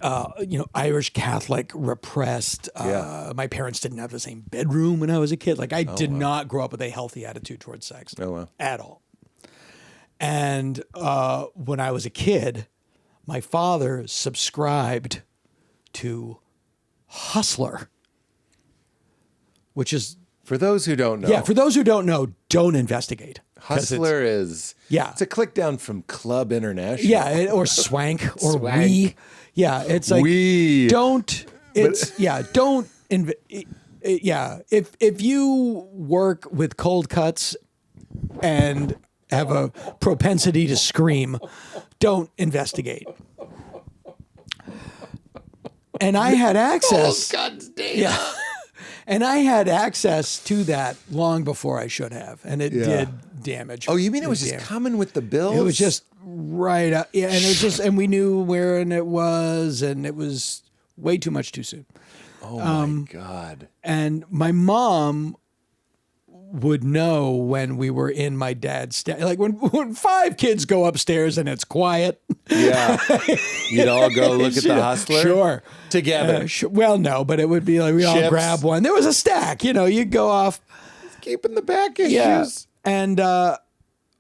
Irish Catholic, repressed. Yeah. My parents didn't have the same bedroom when I was a kid. Like, I did not grow up with a healthy attitude towards sex. Oh, wow. At all. And when I was a kid, my father subscribed to Hustler, which is, For those who don't know. yeah, for those who don't know, don't investigate. 'Cause Hustler is, Yeah. it's a click down from Club International. Yeah, or Swank or Swank. We. Yeah, it's like, We. don't. It's don't. If you work with cold cuts and have a propensity to scream, don't investigate. And I had access. God's Dana. Yeah. And I had access to that long before I should have, and it Yeah. did damage. Oh, you mean it was just damage. coming with the bills? It was just right up, yeah, and it was just, and we knew where and it was way too much too soon. Oh my God. And my mom would know when we were in my dad's like when 5 kids go upstairs and it's quiet. Yeah. You'd all go look at the Hustler? Sure. Together. Well, no, but it would be like we all Chips. grab one. There was a stack, you'd go off. Keeping the back issues. Yeah. And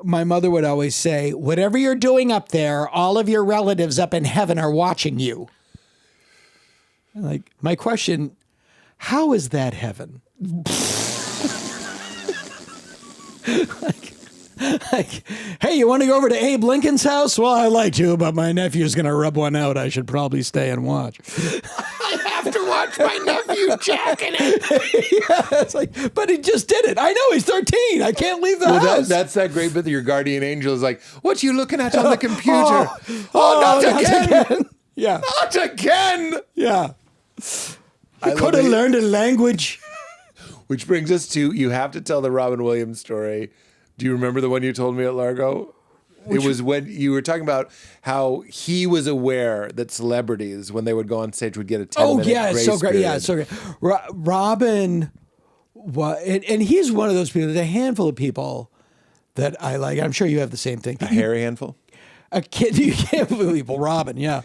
my mother would always say, whatever you're doing up there, all of your relatives up in heaven are watching you. Like, my question, how is that heaven? like, hey, you want to go over to Abe Lincoln's house? Well, I'd like to, but my nephew's going to rub one out. I should probably stay and watch. I have to watch my nephew jacking it. Yeah, it's like, but he just did it. I know, he's 13. I can't leave the house. That's that great bit that your guardian angel is like, what you looking at on the computer? Not again. Yeah. Not again. Yeah. I I could have love it. learned a language. Which brings us to, you have to tell the Robin Williams story. Do you remember the one you told me at Largo? It was when you were talking about how he was aware that celebrities, when they would go on stage, would get a 10-minute Oh, yeah, it's grace so great. period. Yeah, it's so great. Robin and he's one of those people. There's a handful of people that I like. I'm sure you have the same thing. A hairy handful? A kid, you can't believe, well, Robin, yeah.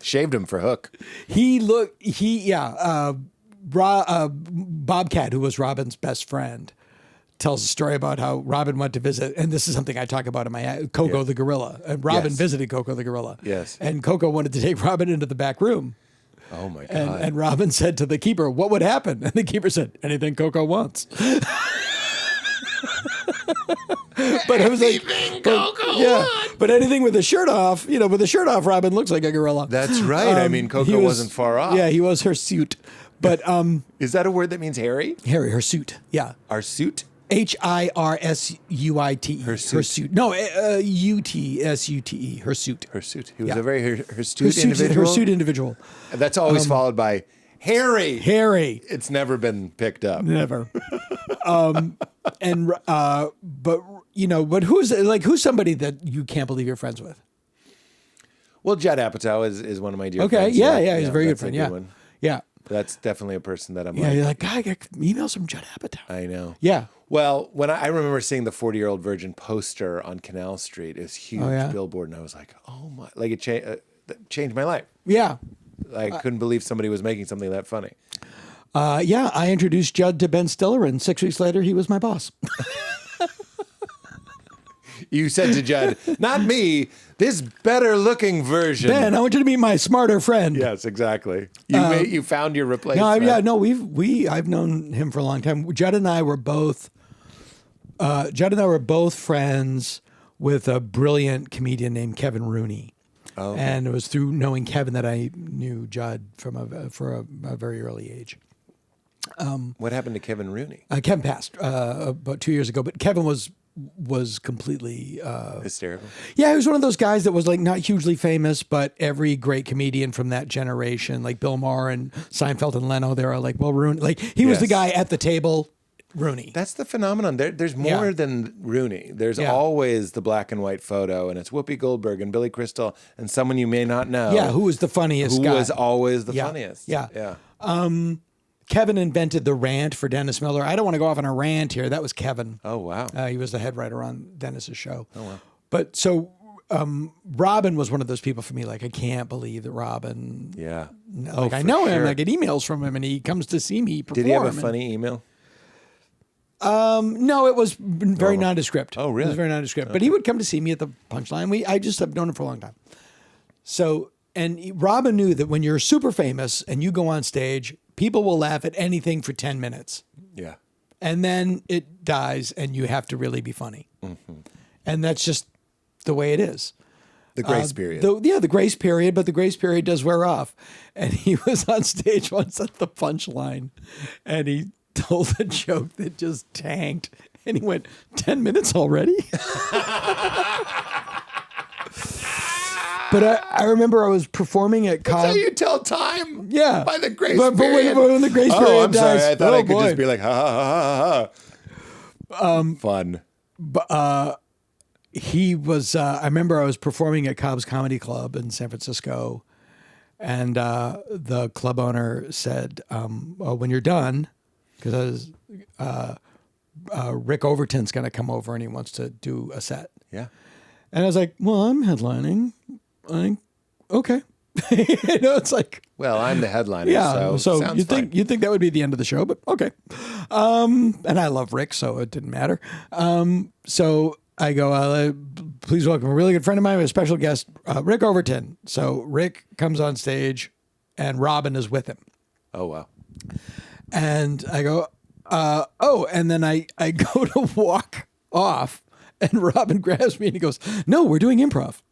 Shaved him for Hook. Bobcat, who was Robin's best friend, tells a story about how Robin went to visit, and this is something I talk about in my Coco the gorilla. And Robin visited Coco the gorilla. Yes. And Coco wanted to take Robin into the back room. Oh my God. And Robin said to the keeper, "What would happen?" And the keeper said, "Anything Coco wants." But it was but anything with the shirt off, with the shirt off, Robin looks like a gorilla. That's right. I mean, Coco wasn't far off. Yeah, he was her suit. But is that a word that means hairy? Hairy, her suit. Yeah. Our suit? HIRSUIT. Her suit. Her suit. No, UTSUTE. Her suit. Her suit. He was a very hirsuit individual. Hirsuit individual. And that's always followed by hairy. Hairy. It's never been picked up. Never. But who's somebody that you can't believe you're friends with? Well, Judd Apatow is one of my dear friends. friends. Yeah, he's a very good friend. Yeah. That's definitely a person that I'm like. Yeah, you're like, God, I got emails from Judd Apatow. I know. Yeah. Well, when I remember seeing the 40-Year-Old Virgin poster on Canal Street, it was a huge billboard, and I was like, oh my, like it changed my life. Yeah. I couldn't believe somebody was making something that funny. I introduced Judd to Ben Stiller, and 6 weeks later, he was my boss. You said to Judd, not me, this better-looking version. Ben, I want you to meet my smarter friend. Yes, exactly. You found your replacement. I've known him for a long time. Judd and I were both friends with a brilliant comedian named Kevin Rooney. Oh. And it was through knowing Kevin that I knew Judd for a very early age. What happened to Kevin Rooney? Kevin passed about 2 years ago, but Kevin was completely hysterical. Yeah, he was one of those guys that was like not hugely famous, but every great comedian from that generation, like Bill Maher and Seinfeld and Leno, they were like, well, Rooney. Like he was the guy at the table. Rooney. That's the phenomenon. There's more than Rooney. There's always the black and white photo, and it's Whoopi Goldberg and Billy Crystal and someone you may not know. Yeah, who was the funniest guy. Who was always the funniest. Yeah. Kevin invented the rant for Dennis Miller. I don't want to go off on a rant here. That was Kevin. Oh, wow. He was the head writer on Dennis's show. Oh, wow. But so Robin was one of those people for me. Like, I can't believe that Robin. Yeah. Like, I know him. I get emails from him, and he comes to see me perform. Did he have a funny email? No, it was very nondescript. Oh, really? It was very nondescript. Okay. But he would come to see me at the Punchline. I just have known him for a long time. So, and Robin knew that when you're super famous and you go on stage, people will laugh at anything for 10 minutes. Yeah. And then it dies and you have to really be funny. Mm-hmm. And that's just the way it is. The grace period. The grace period, but the grace period does wear off. And he was on stage once at the Punchline and he told a joke that just tanked. And he went, 10 minutes already? But I remember I was performing at That's how you tell time. Yeah. By the grace period. But when the grace period I'm dies. sorry. I thought I could just be like, ha, ha, ha, ha, ha. Fun. But he was, I remember I was performing at Cobb's Comedy Club in San Francisco. And the club owner said, when you're done, because Rick Overton's going to come over and he wants to do a set. Yeah. And I was like, well, I'm headlining. Okay. It's like, well, I'm the headliner. Yeah. So you'd think that would be the end of the show, but okay. And I love Rick, so it didn't matter. So I go, please welcome a really good friend of mine, a special guest, Rick Overton. So Rick comes on stage and Robin is with him. Oh, wow. And I go, and then I go to walk off and Robin grabs me and he goes, no, we're doing improv.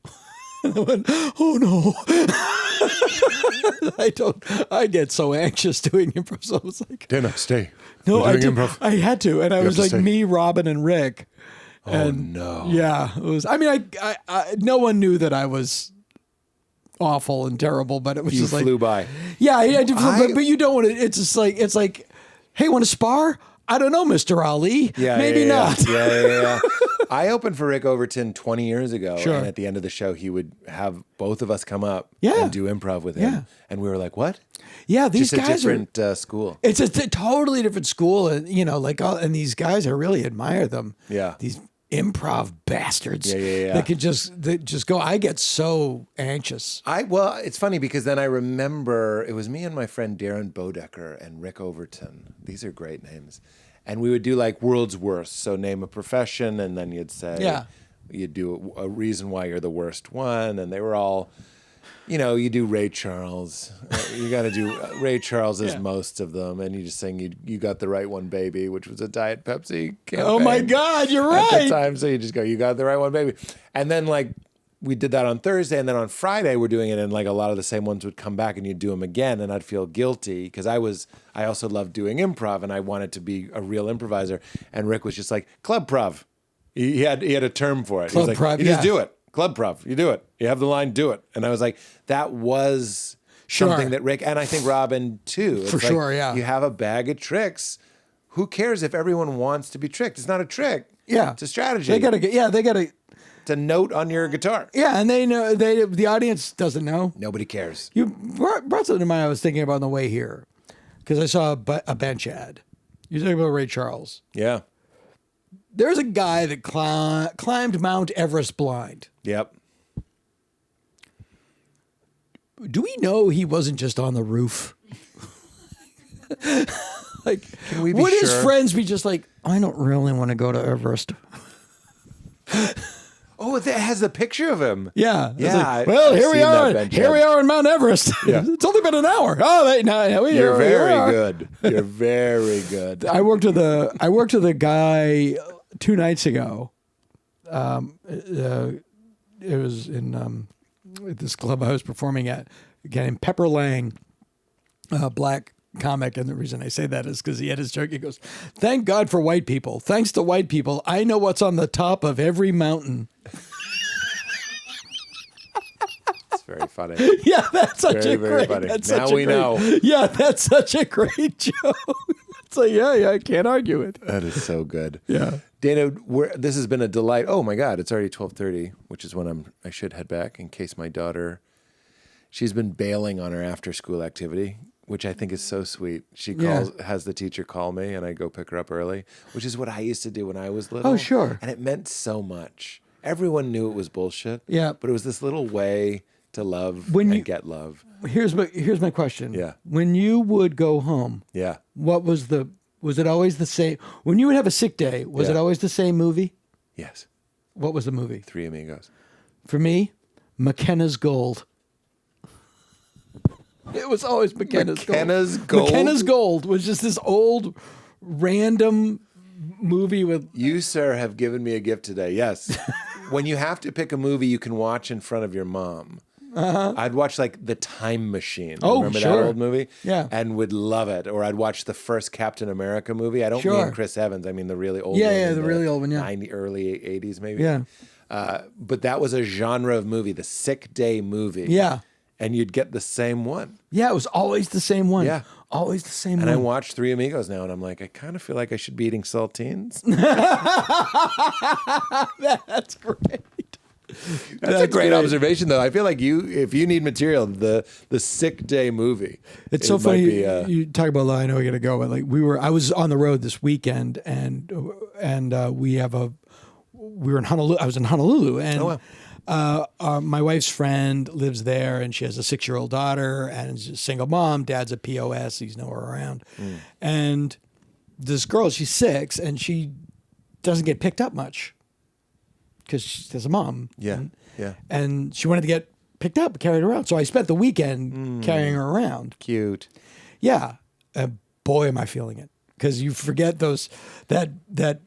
And I went, oh no. I get so anxious doing improv. So I was like, Dana, stay. No, I had to. And I was like, me, Robin, and Rick. And no. Yeah. It was, I mean, I no one knew that I was awful and terrible, but it was just like. You flew by. Yeah, but you don't want to, it's like, hey, want to spar? I don't know, Mr. Ali. Yeah, Maybe not. Yeah. I opened for Rick Overton 20 years ago, Sure. and at the end of the show, he would have both of us come up Yeah. and do improv with him. Yeah. And we were like, what? Yeah, these Just a guys are. different school. It's a totally different school, and and these guys, I really admire them. Yeah. These improv bastards. Yeah. That just go. I get so anxious. Well, it's funny because then I remember it was me and my friend Darren Bodecker and Rick Overton. These are great names. And we would do like world's worst. So name a profession, and then you'd say, you'd do a reason why you're the worst one. And they were all, you do Ray Charles. You got to do Ray Charles is most of them. And you just sing, you got the right one, baby, which was a Diet Pepsi campaign. Oh my God, you're right. At the time. So you just go, you got the right one, baby. And then like, we did that on Thursday, and then on Friday we're doing it, and like a lot of the same ones would come back, and you'd do them again, and I'd feel guilty because I also loved doing improv, and I wanted to be a real improviser. And Rick was just like, club prov. He had a term for it. Club he was prov, like, you just do it. Club prov. You do it. You have the line, do it. And I was like, that was something that Rick, and I think Robin too. It's For like, sure, yeah. You have a bag of tricks. Who cares if everyone wants to be tricked? It's not a trick. Yeah. It's a strategy. They gotta. It's a note on your guitar. Yeah, and they know. The audience doesn't know. Nobody cares. You brought something to mind I was thinking about on the way here, because I saw a bench ad. You're talking about Ray Charles. Yeah. There's a guy that climbed Mount Everest blind. Yep. Do we know he wasn't just on the roof? Like, Can we be would his sure? friends be just like, I don't really want to go to Everest? Oh, it has a picture of him. Yeah. It's Yeah, like, well, I've here we seen that are. bench Here ad. we are in Mount Everest. Yeah. It's only been an hour. Oh, You're here we very are. good. You're very good. I worked with a guy 2 nights ago. It was in this club I was performing at. A guy named Pepper Lang, black comic, and the reason I say that is because he had his joke. He goes, "Thank God for white people. Thanks to white people, I know what's on the top of every mountain." It's very funny. Yeah, that's such Very, a very great. funny. That's Now such a we great, know. Yeah, that's such a great joke. It's like, yeah, I can't argue it. That is so good. Yeah. Dana, this has been a delight. Oh my God, it's already 12:30, which is when I should head back in case my daughter. She's been bailing on her after-school activity, which I think is so sweet. She has the teacher call me, and I go pick her up early, which is what I used to do when I was little. Oh, sure. And it meant so much. Everyone knew it was bullshit. Yeah. But it was this little way to love get love. Here's my question. Yeah. When you would go home, Yeah. was it always the same? When you would have a sick day, was it always the same movie? Yes. What was the movie? Three Amigos. For me, McKenna's Gold. It was always McKenna's Gold. McKenna's Gold was just this old random movie with. You, sir, have given me a gift today. Yes. When you have to pick a movie you can watch in front of your mom. I'd watch like The Time Machine. Oh, Remember sure. that old movie? Yeah. And would love it. Or I'd watch the first Captain America movie. I don't Sure. mean Chris Evans. I mean the really old Yeah, one. yeah, in the really old one, yeah. Early 80s maybe. Yeah. But that was a genre of movie, the sick day movie. Yeah. And you'd get the same one. Yeah, it was always the same one. Yeah. Always the same And I one. watch Three Amigos now, and I'm like, I kind of feel like I should be eating saltines. That's great. That's a great observation, though. I feel like if you need material, the sick day movie. It's so funny. Might be, you talk about, I know we got to go, but like I was on the road this weekend, and we were in Honolulu. I was in Honolulu, and Oh, wow. my wife's friend lives there, and she has a 6-year-old daughter, and she's a single mom. Dad's a POS; he's nowhere around. And this girl, she's 6, and she doesn't get picked up much because she's a mom. Yeah, and, yeah. And she wanted to get picked up, carried around. So I spent the weekend carrying her around. Cute. Yeah, boy, am I feeling it, because you forget that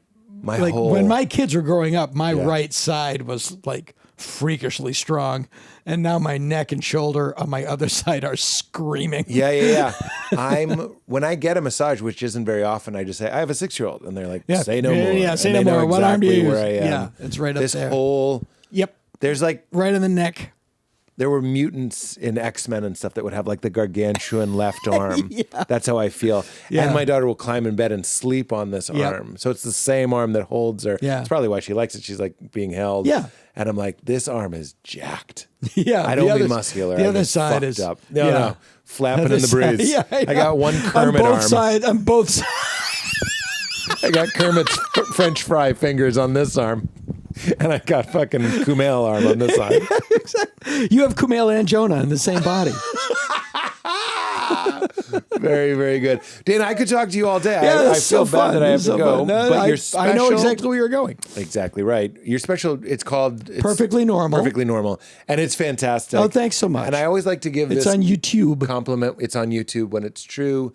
when my kids were growing up, my right side was like freakishly strong, and now my neck and shoulder on my other side are screaming. Yeah. When I get a massage, which isn't very often, I just say, I have a 6-year-old. And they're like, say no more. Yeah, say and no they more. know What arm do you exactly use? where I am. Yeah, it's right up this there. whole, Yep, there's like, right in the neck. there were mutants in X-Men and stuff that would have like the gargantuan left arm. That's how I feel. Yeah. And my daughter will climb in bed and sleep on this Yep. arm. So it's the same arm that holds her. Yeah. It's probably why she likes it. She's like being held. Yeah. And I'm like, this arm is jacked. Yeah, I don't mean muscular. The I other mean side fucked is up. No. Flapping Other in the side- breeze. Yeah, I got one Kermit on both arm. sides. On both sides. I got Kermit's French fry fingers on this arm. And I got fucking Kumail arm on this side. Exactly. You have Kumail and Jonah in the same body. Very, very good. Dana, I could talk to you all day. Yeah, I that's feel so bad fun. that I have It's to so go. fun. No, But you're special. I know exactly where you're going. Exactly right. You're special. It's called Perfectly Normal. Perfectly Normal. And it's fantastic. Oh, thanks so much. And I always like to give It's this on YouTube. compliment. It's on YouTube when it's true,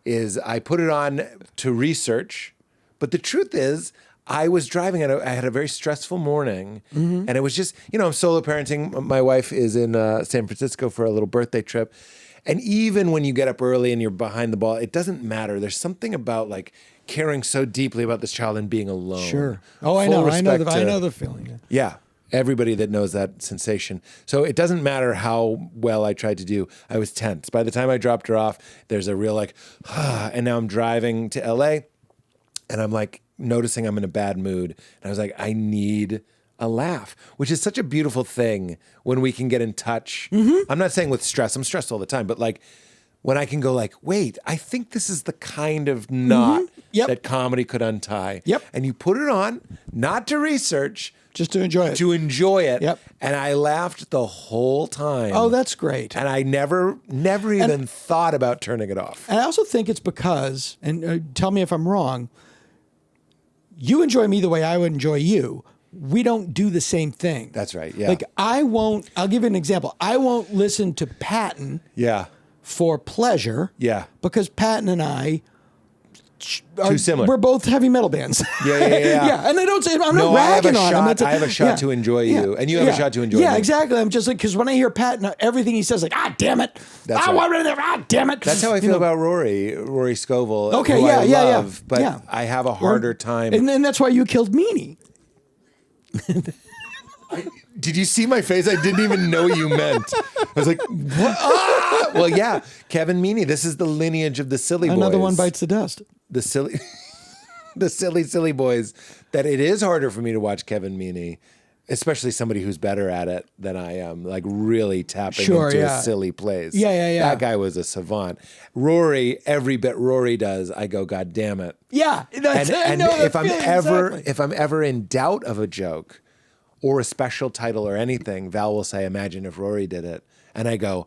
is I put it on to research. But the truth is, I was driving and I had a very stressful morning. Mm-hmm. And it was just, I'm solo parenting. My wife is in San Francisco for a little birthday trip. And even when you get up early and you're behind the ball, it doesn't matter. There's something about like caring so deeply about this child and being alone. Sure. Oh, I Full know. I know. respect I to- know the feeling. Yeah. Yeah. Everybody that knows that sensation. So it doesn't matter how well I tried to do. I was tense. By the time I dropped her off, there's a real like, and now I'm driving to LA and I'm like noticing I'm in a bad mood. And I was like, I need a laugh, which is such a beautiful thing when we can get in touch. I'm not saying with stress. I'm stressed all the time, but like when I can go like, wait, I think this is the kind of knot Yep. that comedy could untie. Yep. And you put it on, not to research, Just to enjoy it. to enjoy it. Yep. And I laughed the whole time. Oh, that's great. And I never even thought about turning it off. And I also think it's because, and tell me if I'm wrong, you enjoy me the way I would enjoy you. We don't do the same thing. That's right. Yeah. Like I'll give you an example. I won't listen to Patton yeah. for pleasure. Yeah. Because Patton and I are Too similar. We're both heavy metal bands. Yeah. Yeah, and I don't say I'm No, not I have a ragging on him. shot. It's I have a shot to enjoy you, and you have a shot to enjoy Yeah, me. exactly. I'm just like, because when I hear Patton, everything he says, like, damn it, That's I right. want it, damn it. That's how I feel about Rory Scovel. Okay, who yeah, I yeah, yeah. love, But Yeah. I have a harder time. And then that's why you killed Meanie. Did you see my face? I didn't even know what you meant. I was like, what? Ah! Well, yeah, Kevin Meaney. This is the lineage of the silly boys. Another one bites the dust. The silly, the silly boys. That it is harder for me to watch Kevin Meaney, especially somebody who's better at it than I am. Like really tapping Sure, into yeah. a silly place. Yeah. That guy was a savant. Rory, every bit Rory does, I go, God damn it. Yeah, that's, I And know that if I'm feeling, ever exactly. if I'm ever in doubt of a joke or a special title or anything, Val will say, imagine if Rory did it. And I go,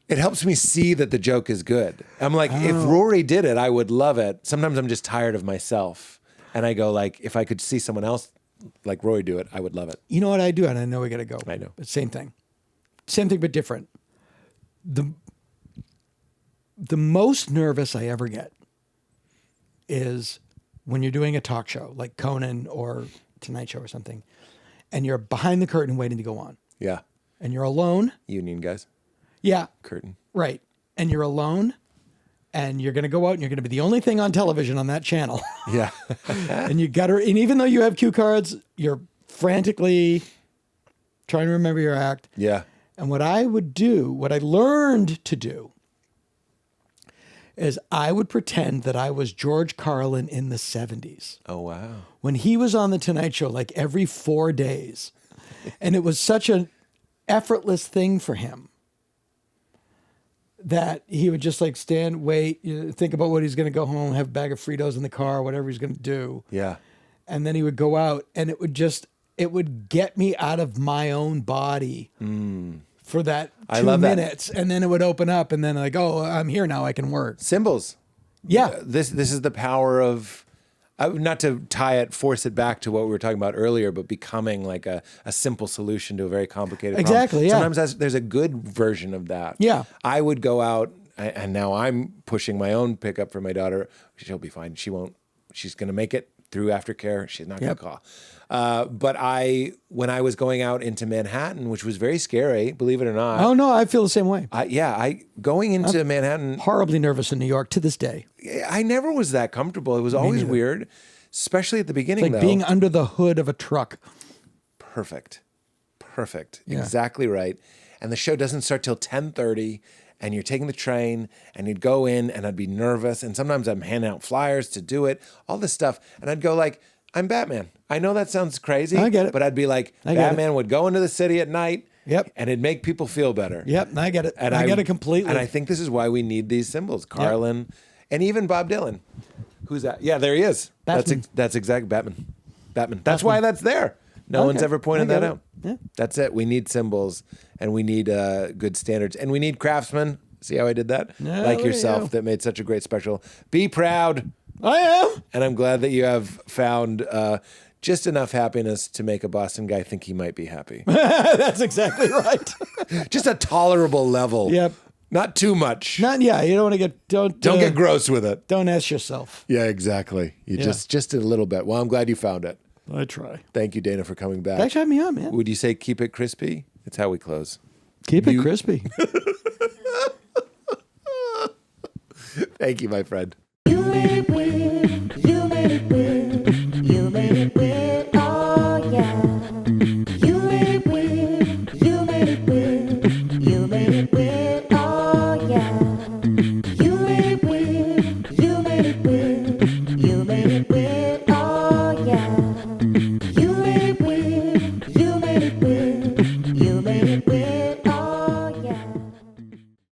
it helps me see that the joke is good. I'm like, if Rory did it, I would love it. Sometimes I'm just tired of myself. And I go like, if I could see someone else like Rory do it, I would love it. You know what I do, and I know we got to go. I know. But same thing but different. The most nervous I ever get is when you're doing a talk show like Conan or Tonight Show or something, and you're behind the curtain waiting to go on, Yeah. and you're alone. Union guys. Yeah, Curtain. right. And you're alone, and you're going to go out, and you're going to be the only thing on television on that channel. Yeah. And you got to, and even though you have cue cards, you're frantically trying to remember your act. Yeah. And what I would do, what I learned to do, is I would pretend that I was George Carlin in the 70s Oh, wow. when he was on The Tonight Show like every 4 days. And it was such an effortless thing for him that he would just like stand, wait, think about what he's going to go home, have a bag of Fritos in the car, whatever he's going to do. Yeah. And then he would go out, and it would get me out of my own body for that I 2 love that. minutes. And then it would open up, and then like, oh, I'm here now, I can work. Symbols. Yeah. This is the power of, not to force it back to what we were talking about earlier, but becoming like a simple solution to a very complicated problem. Exactly, yeah. Sometimes there's a good version of that. Yeah. I would go out, and now I'm pushing my own pickup for my daughter. She'll be fine. She's going to make it through aftercare. She's not going to call. But when I was going out into Manhattan, which was very scary, believe it or not. Oh, no, I feel the same way. Going into Manhattan, Horribly nervous in New York to this day. I never was that comfortable. It was always weird, especially at the beginning, Like though. being under the hood of a truck. Perfect. Yeah. Exactly right. and the show doesn't start till 10:30, and you're taking the train, and you'd go in, and I'd be nervous, and sometimes I'm handing out flyers to do it, all this stuff, and I'd go like, I'm Batman. I know that sounds crazy, I get it. but I'd be like, Batman would go into the city at night, Yep. and it'd make people feel better. Yep, I get it. And I get it completely. And I think this is why we need these symbols. Carlin, and even Bob Dylan. Who's that? Yeah, there he is. Batman. That's exactly Batman. That's why that's there. No one's ever pointed that out. Yeah. That's it. We need symbols, and we need good standards, and we need craftsmen. See how I did that? Yeah, Like there you yourself, go. that made such a great special. Be proud. I am. And I'm glad that you have found just enough happiness to make a Boston guy think he might be happy. That's exactly right. Just a tolerable level. Yep. Not too much. You don't want to get don't get gross with it. Don't ask yourself. Yeah, exactly. You just a little bit. Well, I'm glad you found it. I try. Thank you, Dana, for coming back. Thanks for having me on, man. Would you say keep it crispy? It's how we close. Keep it crispy. Thank you, my friend. You made it weird. You made it weird.